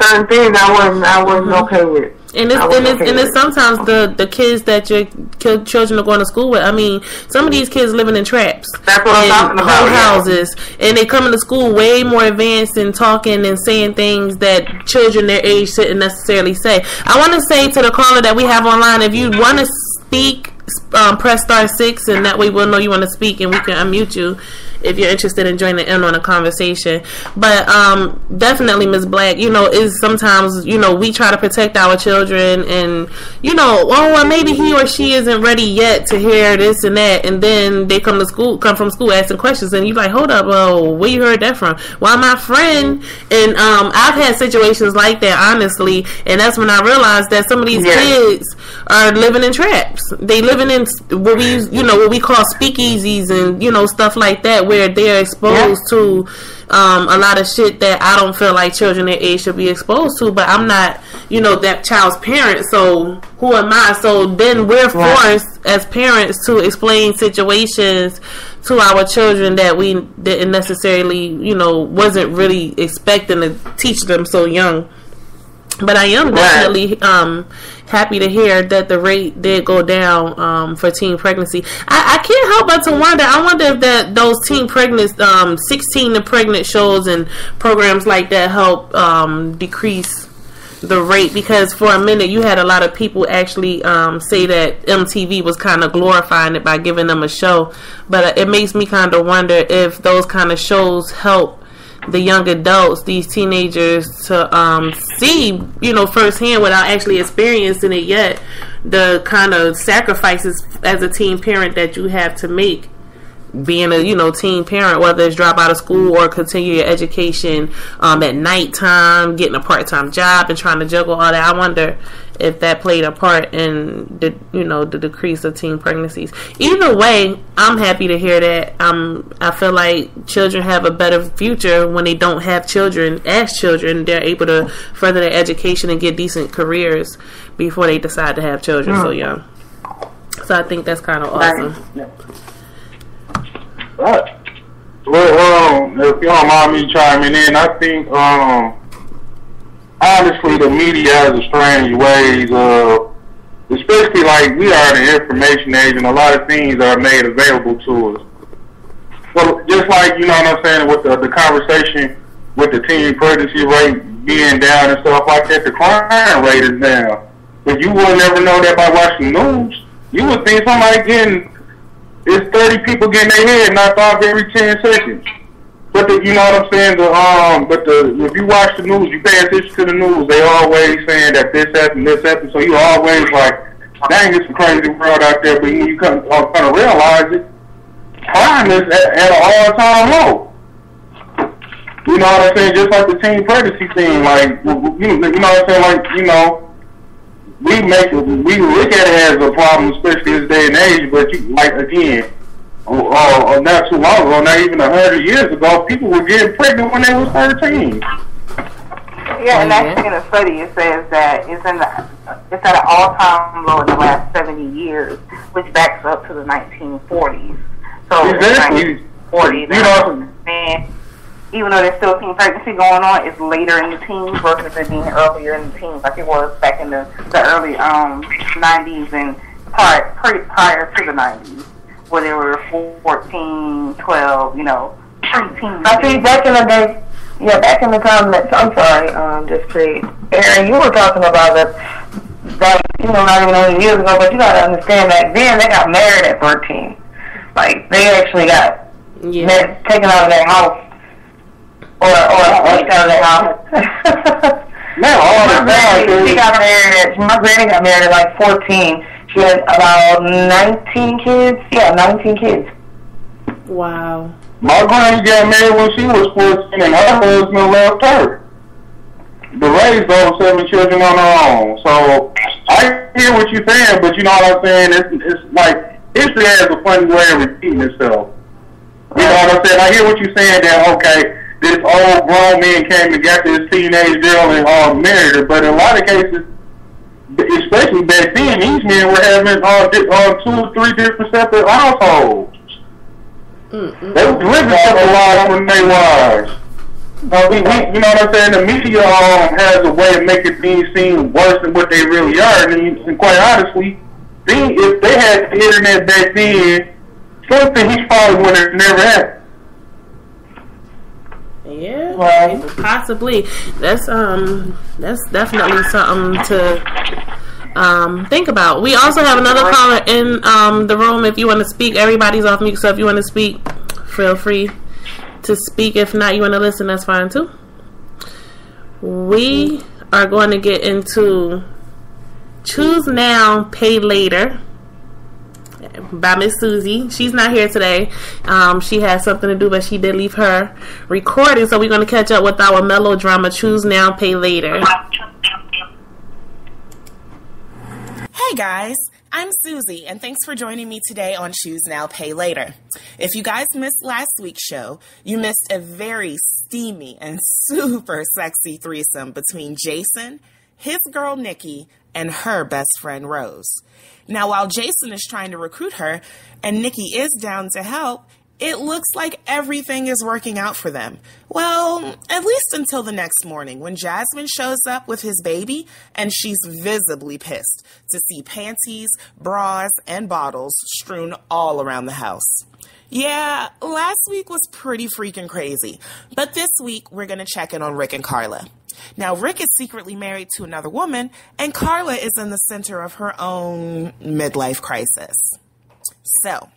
certain things I wasn't okay with. And it's sometimes the kids that your children are going to school with. I mean, some of these kids living in traps. That's what I'm talking about. Whole houses, and they come into school way more advanced and talking and saying things that children their age shouldn't necessarily say. I want to say to the caller that we have online, if you want to speak, press *6, and that way we'll know you want to speak, and we can unmute you if you're interested in joining in on a conversation. But definitely, Ms. Black, you know, is sometimes, you know, we try to protect our children, and, you know, well, maybe he or she isn't ready yet to hear this and that, and then they come from school asking questions, and you're like, hold up, well, where you heard that from? Well, my friend, and I've had situations like that, honestly, and that's when I realized that some of these kids are living in traps. They living in what we call speakeasies and, you know, stuff like that, where they're exposed to a lot of shit that I don't feel like children their age should be exposed to. But I'm not, you know, that child's parent, so who am I? So then we're forced as parents to explain situations to our children that we didn't necessarily, you know, wasn't really expecting to teach them so young. But I am definitely happy to hear that the rate did go down for teen pregnancy. I can't help but to wonder. I wonder if those teen pregnant, 16 and pregnant shows and programs like that help decrease the rate, because for a minute you had a lot of people actually say that MTV was kind of glorifying it by giving them a show. But it makes me kind of wonder if those kind of shows help the young adults, these teenagers, to see, you know, firsthand without actually experiencing it yet, the kind of sacrifices as a teen parent that you have to make being a, you know, teen parent, whether it's drop out of school or continue your education at nighttime, getting a part-time job and trying to juggle all that. I wonder if that played a part in the, you know, the decrease of teen pregnancies. Either way, I'm happy to hear that. I feel like children have a better future when they don't have children. As children, they're able to further their education and get decent careers before they decide to have children so young. So I think that's kind of awesome. Right. Well, if you don't mind me chiming in, I think honestly the media has a strange ways of, especially like we are in the information age, and a lot of things are made available to us. Well, just like, you know what I'm saying, with the conversation with the teen pregnancy rate being down and stuff like that, the crime rate is down. But you will never know that by watching the news. You would think somebody it's 30 people getting their head knocked off every 10 seconds. But you know what I'm saying? If you watch the news, you pay attention to the news, they always saying that this happened. So you always like, dang, it's a crazy world out there. But you kind of realize it. Crime is at an all-time low. You know what I'm saying? Just like the teen pregnancy thing, like, you know what I'm saying? Like, you know, we look at it as a problem, especially this day and age. But like again, not too long ago, not even 100 years ago, people were getting pregnant when they was 13. Yeah, and actually in a study it says that it's at an all-time low in the last 70 years, which backs up to the 1940s. So exactly. 40s, you know, and even though there's still teen pregnancy going on, it's later in the teens versus it being earlier in the teens, like it was back in the early 90s and prior to the 90s, where there were 14, 12, you know, preteens. I think back in the day, back in the time that, I'm sorry, just to, Aaron, you were talking about that, you know, not even 100 years ago, but you got to understand that then they got married at 13. Like, they actually got taken out of their house. Or out of their house. My granny got married at like 14. She had about 19 kids. Yeah, 19 kids. Wow. My granny got married when she was 14, and her husband left her to raise those 7 children on her own. So I hear what you're saying, but you know what I'm saying? It's like history has a funny way of repeating itself. You know what I'm saying? I hear what you're saying that, okay, this old grown man came and got this teenage girl and married her. But in a lot of cases, especially back then, these men were having 2 or 3 different separate households. They were living separate lives from their wives. You know what I'm saying? The media has a way of making things seem worse than what they really are. And quite honestly, if they had the internet back then, something he probably would have never had. Yeah, right. Possibly. That's definitely something to think about. We also have another caller in the room. If you want to speak, everybody's off mute. So if you want to speak, feel free to speak. If not, you want to listen, that's fine too. We are going to get into Choose Now, Pay Later by Miss Susie. She's not here today. She had something to do, but she did leave her recording, so we're going to catch up with our melodrama, Choose Now, Pay Later. Hey guys, I'm Susie, and thanks for joining me today on Choose Now, Pay Later. If you guys missed last week's show, you missed a very steamy and super sexy threesome between Jason, his girl Nikki, and her best friend Rose. Now, while Jason is trying to recruit her and Nikki is down to help, it looks like everything is working out for them. Well, at least until the next morning when Jasmine shows up with his baby and she's visibly pissed to see panties, bras, and bottles strewn all around the house. Yeah, last week was pretty freaking crazy, but this week we're going to check in on Rick and Carla. Now, Rick is secretly married to another woman, and Carla is in the center of her own midlife crisis. So,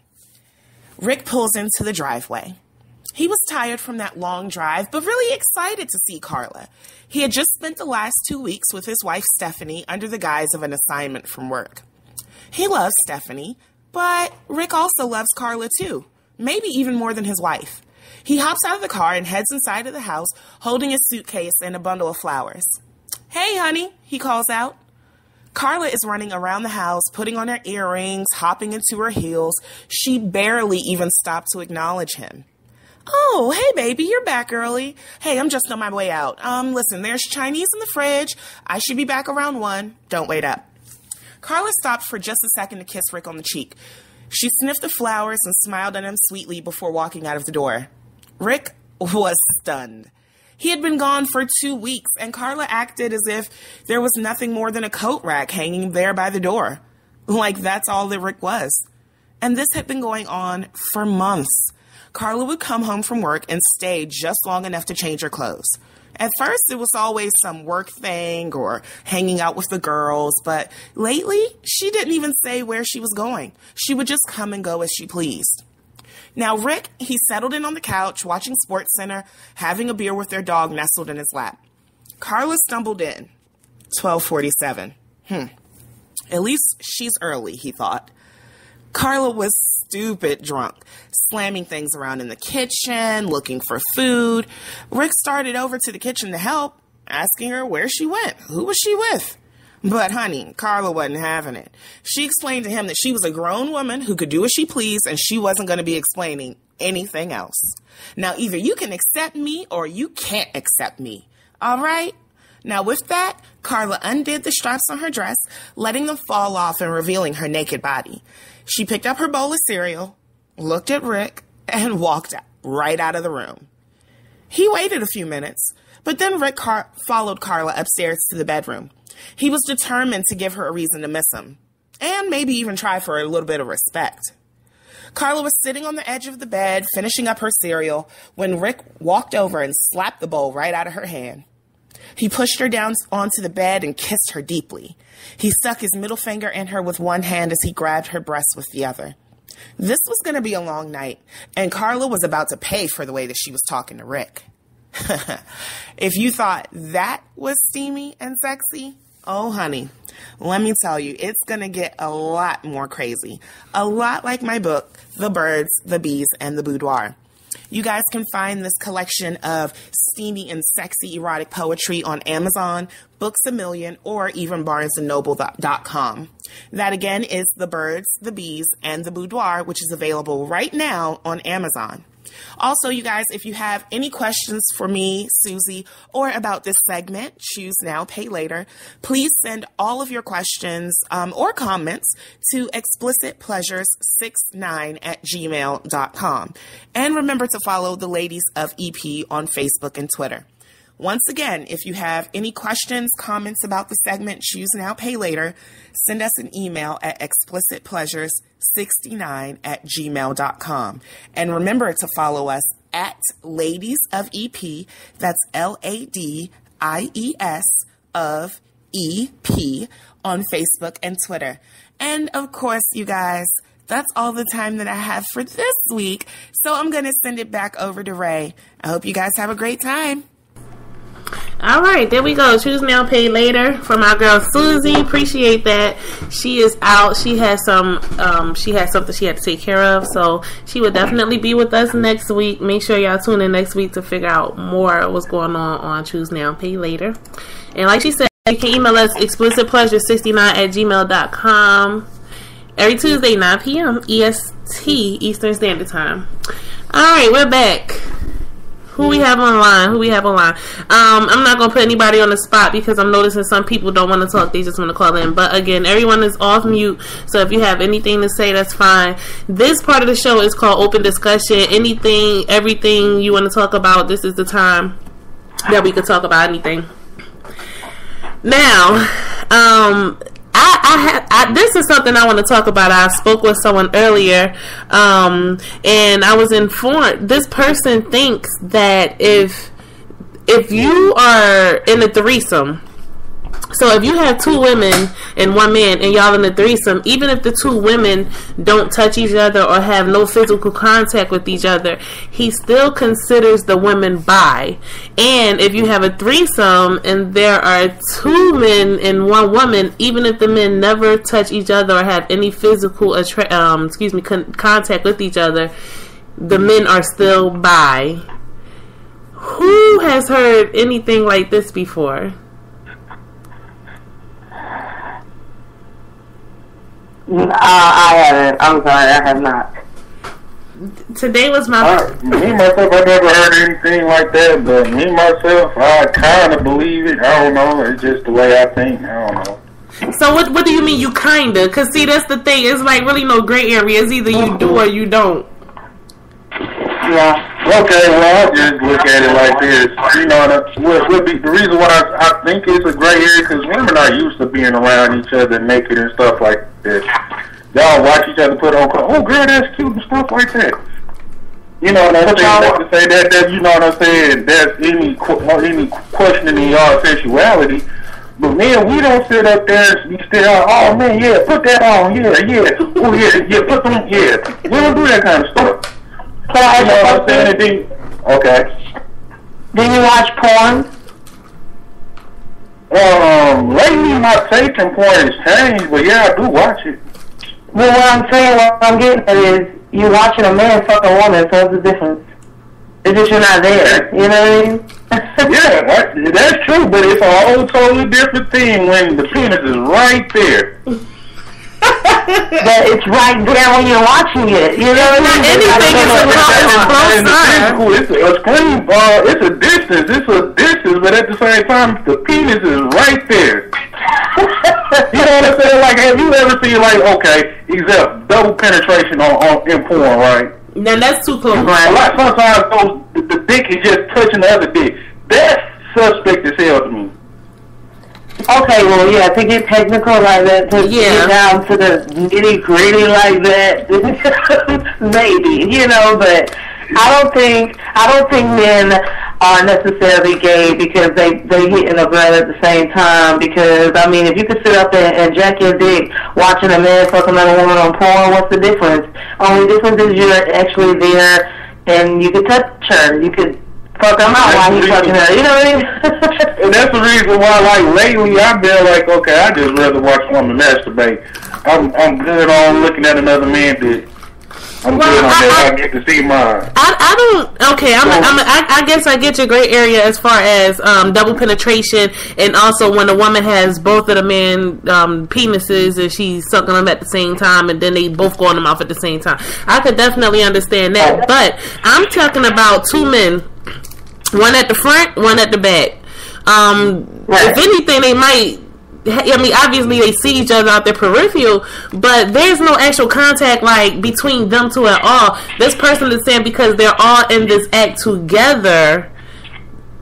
Rick pulls into the driveway. He was tired from that long drive, but really excited to see Carla. He had just spent the last 2 weeks with his wife, Stephanie, under the guise of an assignment from work. He loves Stephanie, but Rick also loves Carla too, maybe even more than his wife. He hops out of the car and heads inside of the house, holding a suitcase and a bundle of flowers. "Hey, honey," he calls out. Carla is running around the house, putting on her earrings, hopping into her heels. She barely even stopped to acknowledge him. "Oh, hey, baby, you're back early. Hey, I'm just on my way out. Listen, there's Chinese in the fridge. I should be back around 1. Don't wait up." Carla stopped for just a second to kiss Rick on the cheek. She sniffed the flowers and smiled at him sweetly before walking out of the door. Rick was stunned. He had been gone for 2 weeks, and Carla acted as if there was nothing more than a coat rack hanging there by the door. Like that's all that Rick was. And this had been going on for months. Carla would come home from work and stay just long enough to change her clothes. At first, it was always some work thing or hanging out with the girls, but lately, she didn't even say where she was going. She would just come and go as she pleased. Now, Rick, he settled in on the couch, watching SportsCenter, having a beer with their dog nestled in his lap. Carla stumbled in. 12:47. At least she's early, he thought. Carla was stupid drunk, slamming things around in the kitchen, looking for food. Rick started over to the kitchen to help, asking her where she went. Who was she with? But, honey, Carla wasn't having it. She explained to him that she was a grown woman who could do as she pleased, and she wasn't going to be explaining anything else. Now, either you can accept me or you can't accept me. All right? Now, with that, Carla undid the straps on her dress, letting them fall off and revealing her naked body. She picked up her bowl of cereal, looked at Rick, and walked right out of the room. He waited a few minutes, but then Rick followed Carla upstairs to the bedroom. He was determined to give her a reason to miss him, and maybe even try for a little bit of respect. Carla was sitting on the edge of the bed, finishing up her cereal, when Rick walked over and slapped the bowl right out of her hand. He pushed her down onto the bed and kissed her deeply. He stuck his middle finger in her with one hand as he grabbed her breast with the other. This was going to be a long night, and Carla was about to pay for the way that she was talking to Rick. If you thought that was steamy and sexy, oh, honey, let me tell you, it's going to get a lot more crazy. A lot like my book, The Birds, the Bees, and the Boudoir. You guys can find this collection of steamy and sexy erotic poetry on Amazon, Books A Million, or even BarnesandNoble.com. That again is The Birds, the Bees, and the Boudoir, which is available right now on Amazon. Also, you guys, if you have any questions for me, Susie, or about this segment, Choose Now, Pay Later, please send all of your questions or comments to explicitpleasures69@gmail.com. And remember to follow the Ladies of EP on Facebook and Twitter. Once again, if you have any questions, comments about the segment Choose Now, Pay Later, send us an email at explicitpleasures69@gmail.com. And remember to follow us at Ladies of EP, that's LADIES of EP, on Facebook and Twitter. And of course, you guys, that's all the time that I have for this week. So I'm going to send it back over to Ray. I hope you guys have a great time. All right, there we go. Choose Now, Pay Later from our girl Susie. Appreciate that. She is out. She has something she had to take care of, so she will definitely be with us next week. Make sure y'all tune in next week to figure out more of what's going on Choose Now, Pay Later. And like she said, you can email us explicitpleasure69@gmail.com every Tuesday, 9 p.m. EST, Eastern Standard Time. All right, we're back. Who we have online? I'm not going to put anybody on the spot because I'm noticing some people don't want to talk. They just want to call in. But again, everyone is off mute. So if you have anything to say, that's fine. This part of the show is called Open Discussion. Anything, everything you want to talk about, this is the time that we could talk about anything. Now, this is something I want to talk about. I spoke with someone earlier, and I was informed this person thinks that if you are in a threesome, so if you have two women and one man and y'all in a threesome, even if the two women don't touch each other or have no physical contact with each other, he still considers the women bi. And if you have a threesome and there are two men and one woman, even if the men never touch each other or have any physical contact with each other, the men are still bi. Who has heard anything like this before? I haven't. I'm sorry, I have not. Today was my... me, myself, I never heard anything like that, but me, myself, I kind of believe it. I don't know. It's just the way I think. I don't know. So what do you mean you kinda? Because see, that's the thing. It's like really no gray areas. Either you do or you don't. Yeah. Okay, well, I'll just look at it like this. You know, the reason why I think it's a gray area because women are used to being around each other naked and stuff like that. Y'all watch each other put on clothes. Oh, girl, that's cute and stuff like that. You know what I'm saying? Not to say that you know what I'm saying, there's any questioning in y'all sexuality. But man, we don't sit up there and still, oh man, yeah, put that on, yeah, oh yeah, put them, yeah. We don't do that kind of stuff. So I know what I'm saying. Okay. Do you watch porn? Lately my taste in porn has changed, but yeah, I do watch it. Well, what I'm getting at is, you watching a man fuck a woman, so what's the difference? It's just you're not there, you know what I mean? Yeah, that's true, but it's a whole totally different thing when the penis is right there. But it's right there when you're watching it. You know what I mean? Anything is a screen bar. It's a distance, but at the same time, the penis is right there. You know what I'm saying? Like, have you ever seen, like, okay, except double penetration in porn, right? Now that's too close. Right. Like sometimes the dick is just touching the other dick. That's suspect as hell to me. Okay, well, yeah, to get technical like that, to get down to the nitty-gritty like that, maybe, you know, but I don't think men are necessarily gay because they hitting a girl at the same time, because, I mean, if you could sit up there and jack your dick watching a man fuck another woman on porn, what's the difference? Only difference is you're actually there and you could touch her, you could fuck him out while he's fucking her, you know what I mean? And that's the reason why, like, lately I've been like, okay, I just rather watch a woman masturbate. I'm good on looking at another man dick. I'm good on that. I get to see mine. I don't. Okay, I guess I get your gray area as far as double penetration, and also when a woman has both of the man penises and she's sucking them at the same time, and then they both go in the mouth at the same time. I could definitely understand that, but I'm talking about two men, one at the front, one at the back. If anything, they might. I mean, obviously they see each other out their peripheral, but there's no actual contact like between them two at all. This person is saying because they're all in this act together,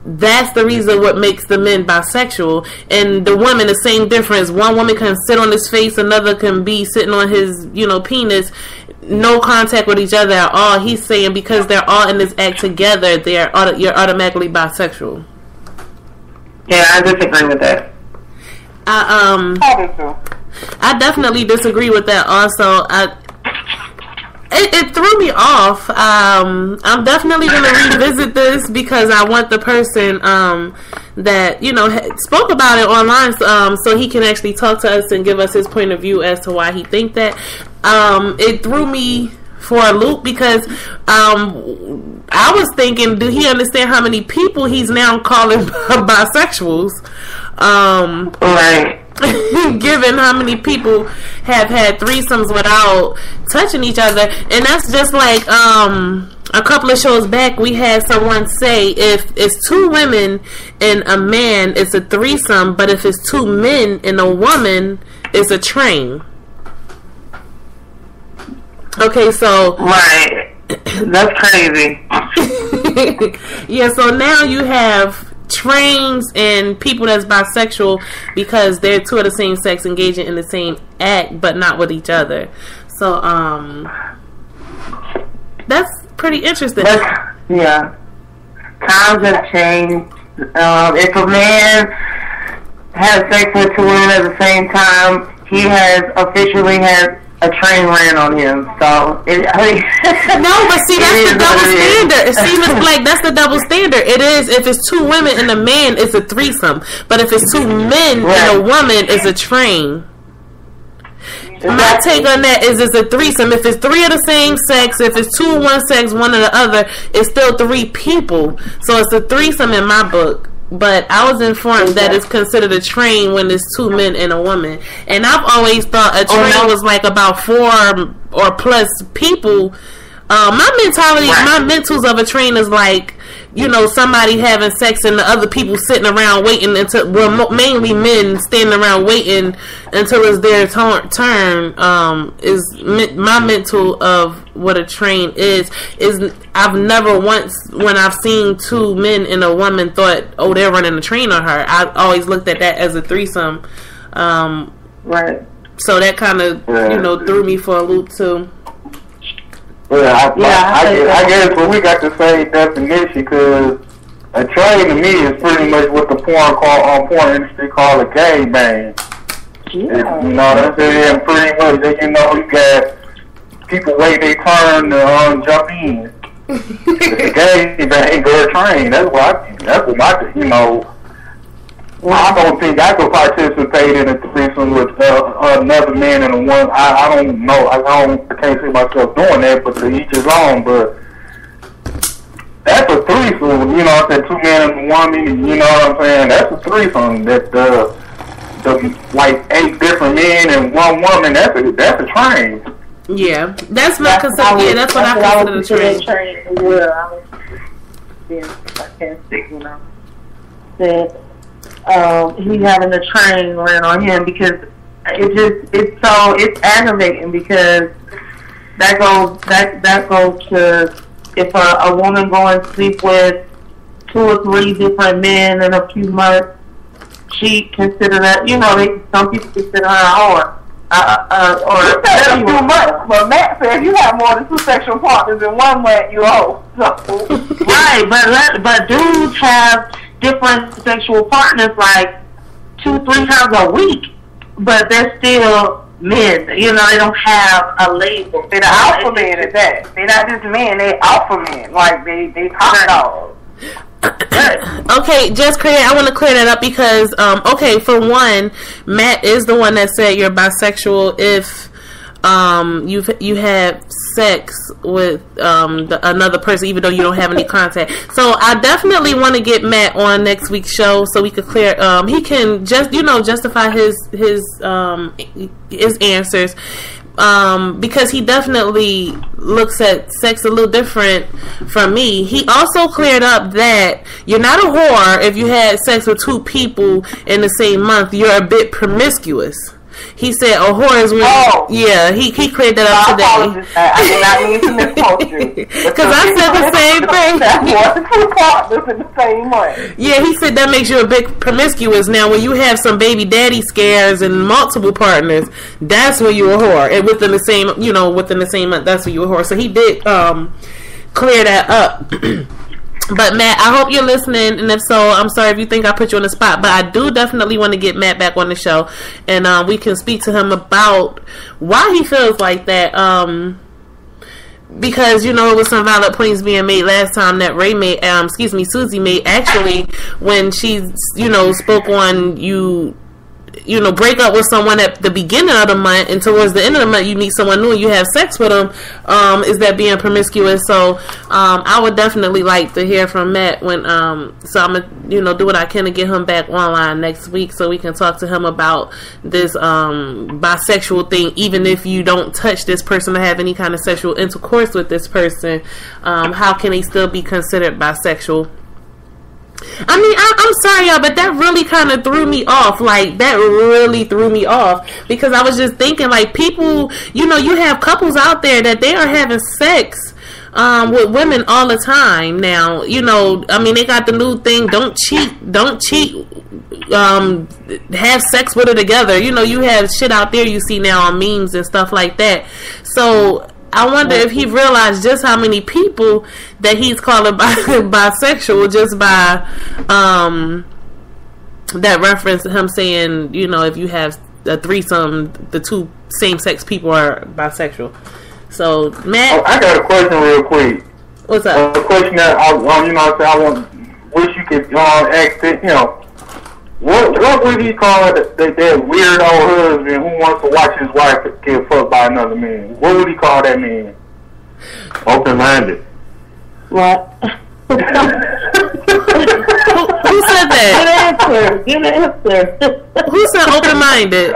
that's the reason what makes the men bisexual. And the women, the same difference. One woman can sit on his face, another can be sitting on his, penis. No contact with each other at all. He's saying because they're all in this act together, you're automatically bisexual. Yeah, I disagree with that. I definitely disagree with that also. It threw me off. I'm definitely going to revisit this because I want the person that spoke about it online so he can actually talk to us and give us his point of view as to why he think that. It threw me for a loop because I was thinking, do he understand how many people he's now calling bisexuals? Right. Given how many people have had threesomes without touching each other. And that's just like a couple of shows back we had someone say if it's two women and a man it's a threesome, but if it's two men and a woman it's a train. Okay, so right. That's crazy. Yeah, so now you have trains and people that's bisexual because they're two of the same sex engaging in the same act but not with each other. So that's pretty interesting. Yeah, times have changed. If a man has sex with two women at the same time, he has officially had a train ran on him. So no, but see, that's the double standard. See, Miss Blake, that's the double standard. It is if it's two women and a man, it's a threesome. But if it's two men and a woman, it's a train. My take on that is it's a threesome. If it's three of the same sex, if it's two of one sex, one of the other, it's still three people. So it's a threesome in my book. But I was informed that it's considered a train when it's two men and a woman. And I've always thought a train was like about 4 or plus people. My mentality, my mentals of a train is like, somebody having sex and the other people sitting around waiting until, mainly men standing around waiting until it's their turn. Is my mental of what a train is I've never once, when I've seen two men and a woman, thought, oh, they're running a train on her. I always looked at that as a threesome. Right. So that kind of, threw me for a loop too. I guess we got the same definition because a train to me is pretty much what the porn industry call a gangbang. Yeah. That's it. And pretty much, you got people wait their turn to jump in. The gangbang go a train. That's what I don't think I could participate in a threesome with another man and a woman. I don't know. I can't see myself doing that, but to each his own. But that's a threesome. I said two men and a woman. You know what I'm saying? That's a threesome. That the like 8 different men and one woman. That's a train. Yeah, that's my concept. Yeah, that's what I consider a train. Well, I can't stick, he's having a train ran on him because it's aggravating because that goes to if a woman go and sleep with 2 or 3 different men in a few months, she consider that some people consider her a whore. Or a few months, but Matt said if you have more than 2 sexual partners in 1 month, you owe. So. Right, but dudes have different sexual partners like 2-3 times a week, but they're still men. They don't have a label. They're the alpha men at that. They're not just men. They're alpha men. Like they top dogs. Okay, just I want to clear that up because for one, Matt is the one that said you're bisexual if you had sex with another person, even though you don't have any contact. So I definitely want to get Matt on next week's show so we could clear. He can just justify his answers. Because he definitely looks at sex a little different from me. He also cleared up that you're not a whore if you had sex with 2 people in the same month. You're a bit promiscuous. He said a whore is when... Oh. Yeah, he cleared that up today. I did not mean to misquote you. Because I said the same thing. That's more than 2 partners in the same way. Yeah, he said that makes you a bit promiscuous. Now, when you have some baby daddy scares and multiple partners, that's when you're a whore. And within the same month, that's when you're a whore. So he did clear that up. But Matt, I hope you're listening, and if so, I'm sorry if you think I put you on the spot, but I do definitely want to get Matt back on the show, and we can speak to him about why he feels like that, because, it was some valid points being made last time that Susie made, actually, when she, spoke on break up with someone at the beginning of the month, and towards the end of the month you meet someone new and you have sex with them. Is that being promiscuous? So I would definitely like to hear from Matt when so I'm gonna do what I can to get him back online next week so we can talk to him about this bisexual thing. Even if you don't touch this person or have any kind of sexual intercourse with this person, how can they still be considered bisexual? I mean, I'm sorry, y'all, but that really kind of threw me off. Like, that really threw me off. Because I was just thinking, like, people, you have couples out there that they are having sex with women all the time now. I mean, they got the new thing, don't cheat, have sex with her together. You have shit out there you see now on memes and stuff like that. So I wonder if he realized just how many people that he's calling bisexual just by that reference to him saying, if you have a threesome, the 2 same-sex people are bisexual. So, Matt, I got a question real quick. What's up? A question that I wish you could ask it. What would he call that weird old husband who wants to watch his wife get fucked by another man? What would he call that man? Open-minded. What? Who said that? Good answer. Who said open-minded?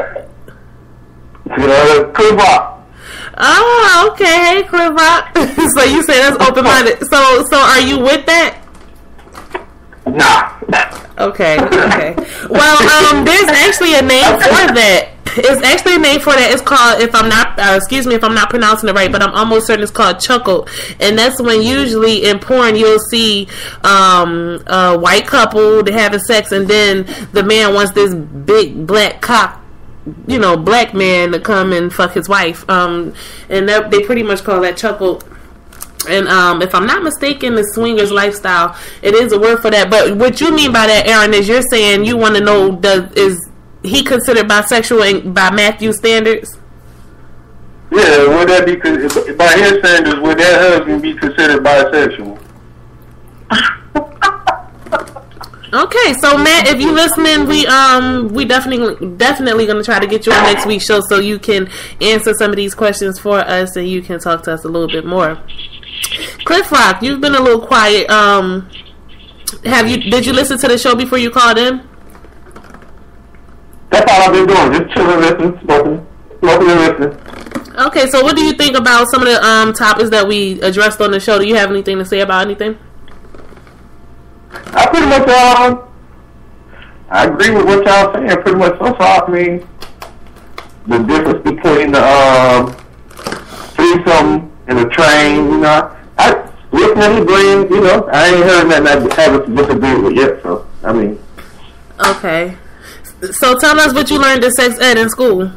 Chris Rock. Oh, okay. Hey, Chris Rock. So you say that's open-minded. So are you with that? Nah. Okay. Well, there's actually a name for that. It's actually a name for that. It's called, if I'm not pronouncing it right, but I'm almost certain it's called chuckle. And that's when usually in porn you'll see a white couple, they're having sex, and then the man wants this big black cock, black man to come and fuck his wife. And they pretty much call that chuckle. And if I'm not mistaken, the swingers lifestyle, it is a word for that. But what you mean by that, Aaron, is you're saying you want to know, is he considered bisexual by Matthew's standards? Yeah, would that be, by his standards, would that husband be considered bisexual? Okay, so Matt, if you listening, we definitely gonna try to get you on next week's show so you can answer some of these questions for us and you can talk to us a little bit more. Cliff Rock, you've been a little quiet. Did you listen to the show before you called in? That's all I've been doing, just chilling, listening, smoking and listening. Okay, so what do you think about some of the topics that we addressed on the show? Do you have anything to say about anything? I pretty much I agree with what y'all saying pretty much so far. I mean, the difference between the threesome and the train, I listening to Green, I ain't heard nothing I haven't disagreed with yet, so, I mean. Okay. So tell us what you learned in sex ed in school.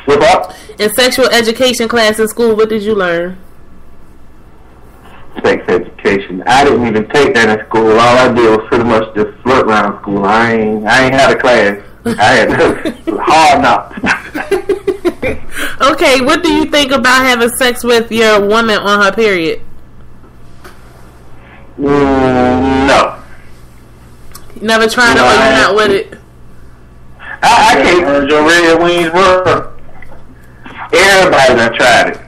What's up? In sexual education class in school, what did you learn? Sex education. I didn't even take that in school. All I did was pretty much just flirt around school. I ain't had a class. I had hard knocks. Okay, what do you think about having sex with your woman on her period? No. You never tried it or you're not with it? I can't earn your red wings, bro. Everybody done tried it.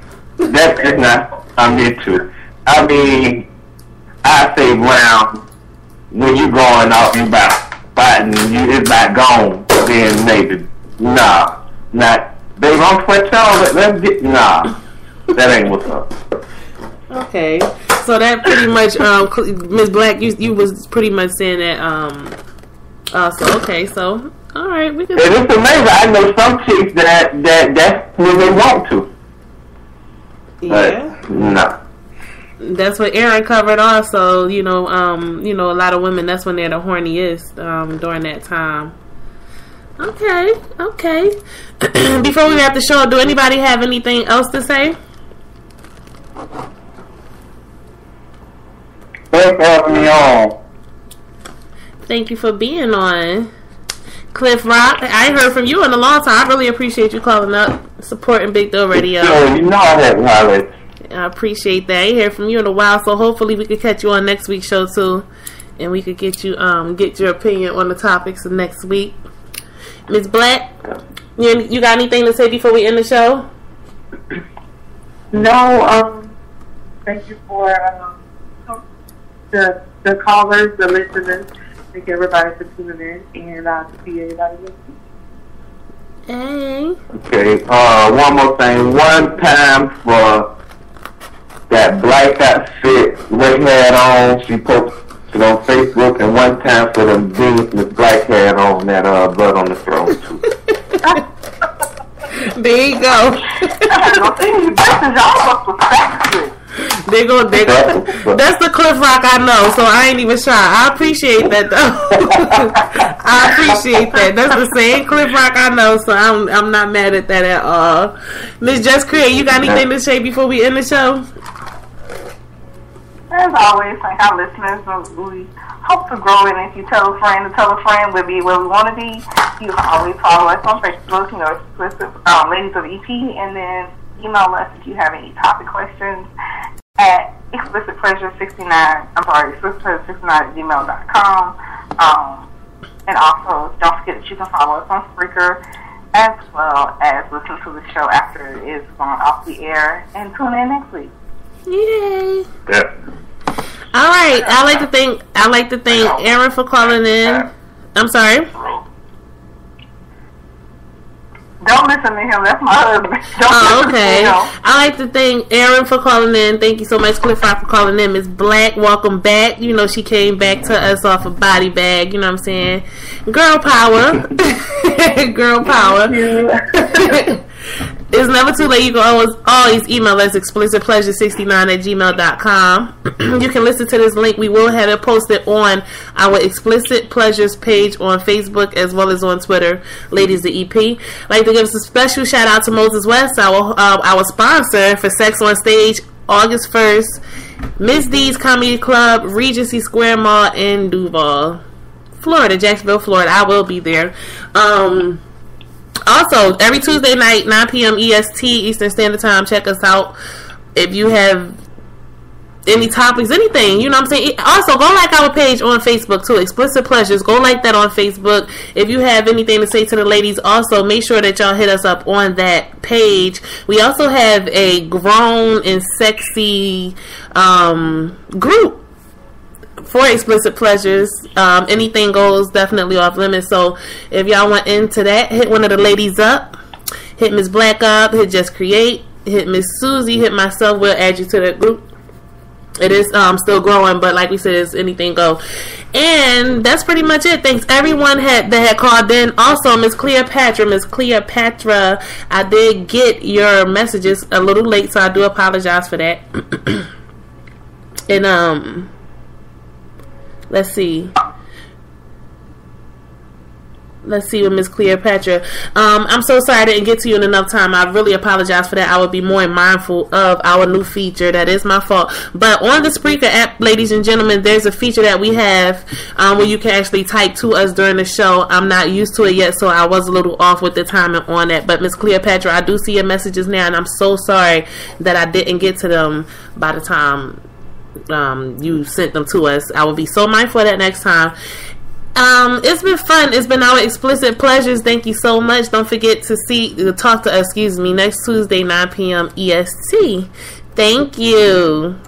That is not, I'm into it. I mean, I say round, when you going off, you about fighting, it's about gone, then maybe, nah, not, baby, I'm 12, let's get, nah, that ain't what's up. Okay, so that pretty much, Ms. Black, you was pretty much saying that, also, okay, so, alright, we can. And it's amazing, I know some chicks that's when they want to. Yeah. But, nah. That's what Aaron covered also, you know, a lot of women, that's when they're the horniest, during that time. Okay. Before we wrap the show, do anybody have anything else to say? Thanks for having me on. Thank you for being on. Cliff Rock, I ain't heard from you in a long time. I really appreciate you calling up, supporting Big Doe Radio. Sure, you know I have knowledge. I appreciate that. I ain't heard from you in a while, so hopefully we could catch you on next week's show too, and we could get you get your opinion on the topics of next week. Ms. Black, you got anything to say before we end the show? No. Thank you for the callers, the listeners. Thank everybody for tuning in, and I'll see everybody next week. Hey. Okay, one more thing. One time for that black outfit Ray had on, she posted on Facebook, and one time for them jeans Miss Black had on that blood on the throne too. There you go. They go. That's the Cliff Rock I know, so I ain't even try. I appreciate that though. I appreciate that. That's the same Cliff Rock I know, so I'm not mad at that at all. Miss Just Create, you got anything to say before we end the show? As always, thank our listeners. We hope to grow, and if you tell a friend to tell a friend, we'll be where we want to be. You can always follow us on Facebook, Explicit Ladies of EP, and then email us if you have any topic questions at explicitpleasures69@gmail.com. And also, don't forget that you can follow us on Spreaker, as well as listen to the show after it is gone off the air, and tune in next week. Yay! Yeah. All right, I like to thank Aaron for calling in. I'm sorry. Don't listen to him. That's my husband. Okay. I like to thank Aaron for calling in. Thank you so much, Cliff Rock, for calling in. Miss Black, welcome back. You know, she came back to us off a body bag. You know what I'm saying? Girl power. Girl power. It's never too late. You can always email us explicitpleasures69@gmail.com. You can listen to this link. We will have it posted on our Explicit Pleasures page on Facebook as well as on Twitter, Ladies the EP. I'd like to give us a special shout out to Moses West, our sponsor for Sex on Stage, August 1st, Miss D's Comedy Club, Regency Square Mall in Duval, Florida, Jacksonville, Florida. I will be there. Also, every Tuesday night, 9 p.m. EST, Eastern Standard Time, check us out. If you have any topics, anything, you know what I'm saying? Also, go like our page on Facebook, too, Explicit Pleasures. Go like that on Facebook. If you have anything to say to the ladies, also, make sure that y'all hit us up on that page. We also have a grown and sexy group for Explicit Pleasures. Anything goes, definitely off limits. So if y'all want into that, hit one of the ladies up, hit Miss Black up, hit Just Create, hit Miss Susie, hit myself. We'll add you to the group. It is still growing, but like we said, it's anything go. And that's pretty much it. Thanks everyone that had called in. Also, Miss Cleopatra, I did get your messages a little late, so I do apologize for that. And let's see with Miss Cleopatra. I'm so sorry I didn't get to you in enough time. I really apologize for that. I will be more mindful of our new feature. That is my fault. But on the Spreaker app, ladies and gentlemen, there's a feature that we have where you can actually type to us during the show. I'm not used to it yet, so I was a little off with the timing on that. But Miss Cleopatra, I do see your messages now, and I'm so sorry that I didn't get to them by the time you sent them to us. I will be so mindful of that next time. It's been fun. It's been our Explicit Pleasures. Thank you so much. Don't forget to talk to us, next Tuesday, 9 p.m. EST. Thank you.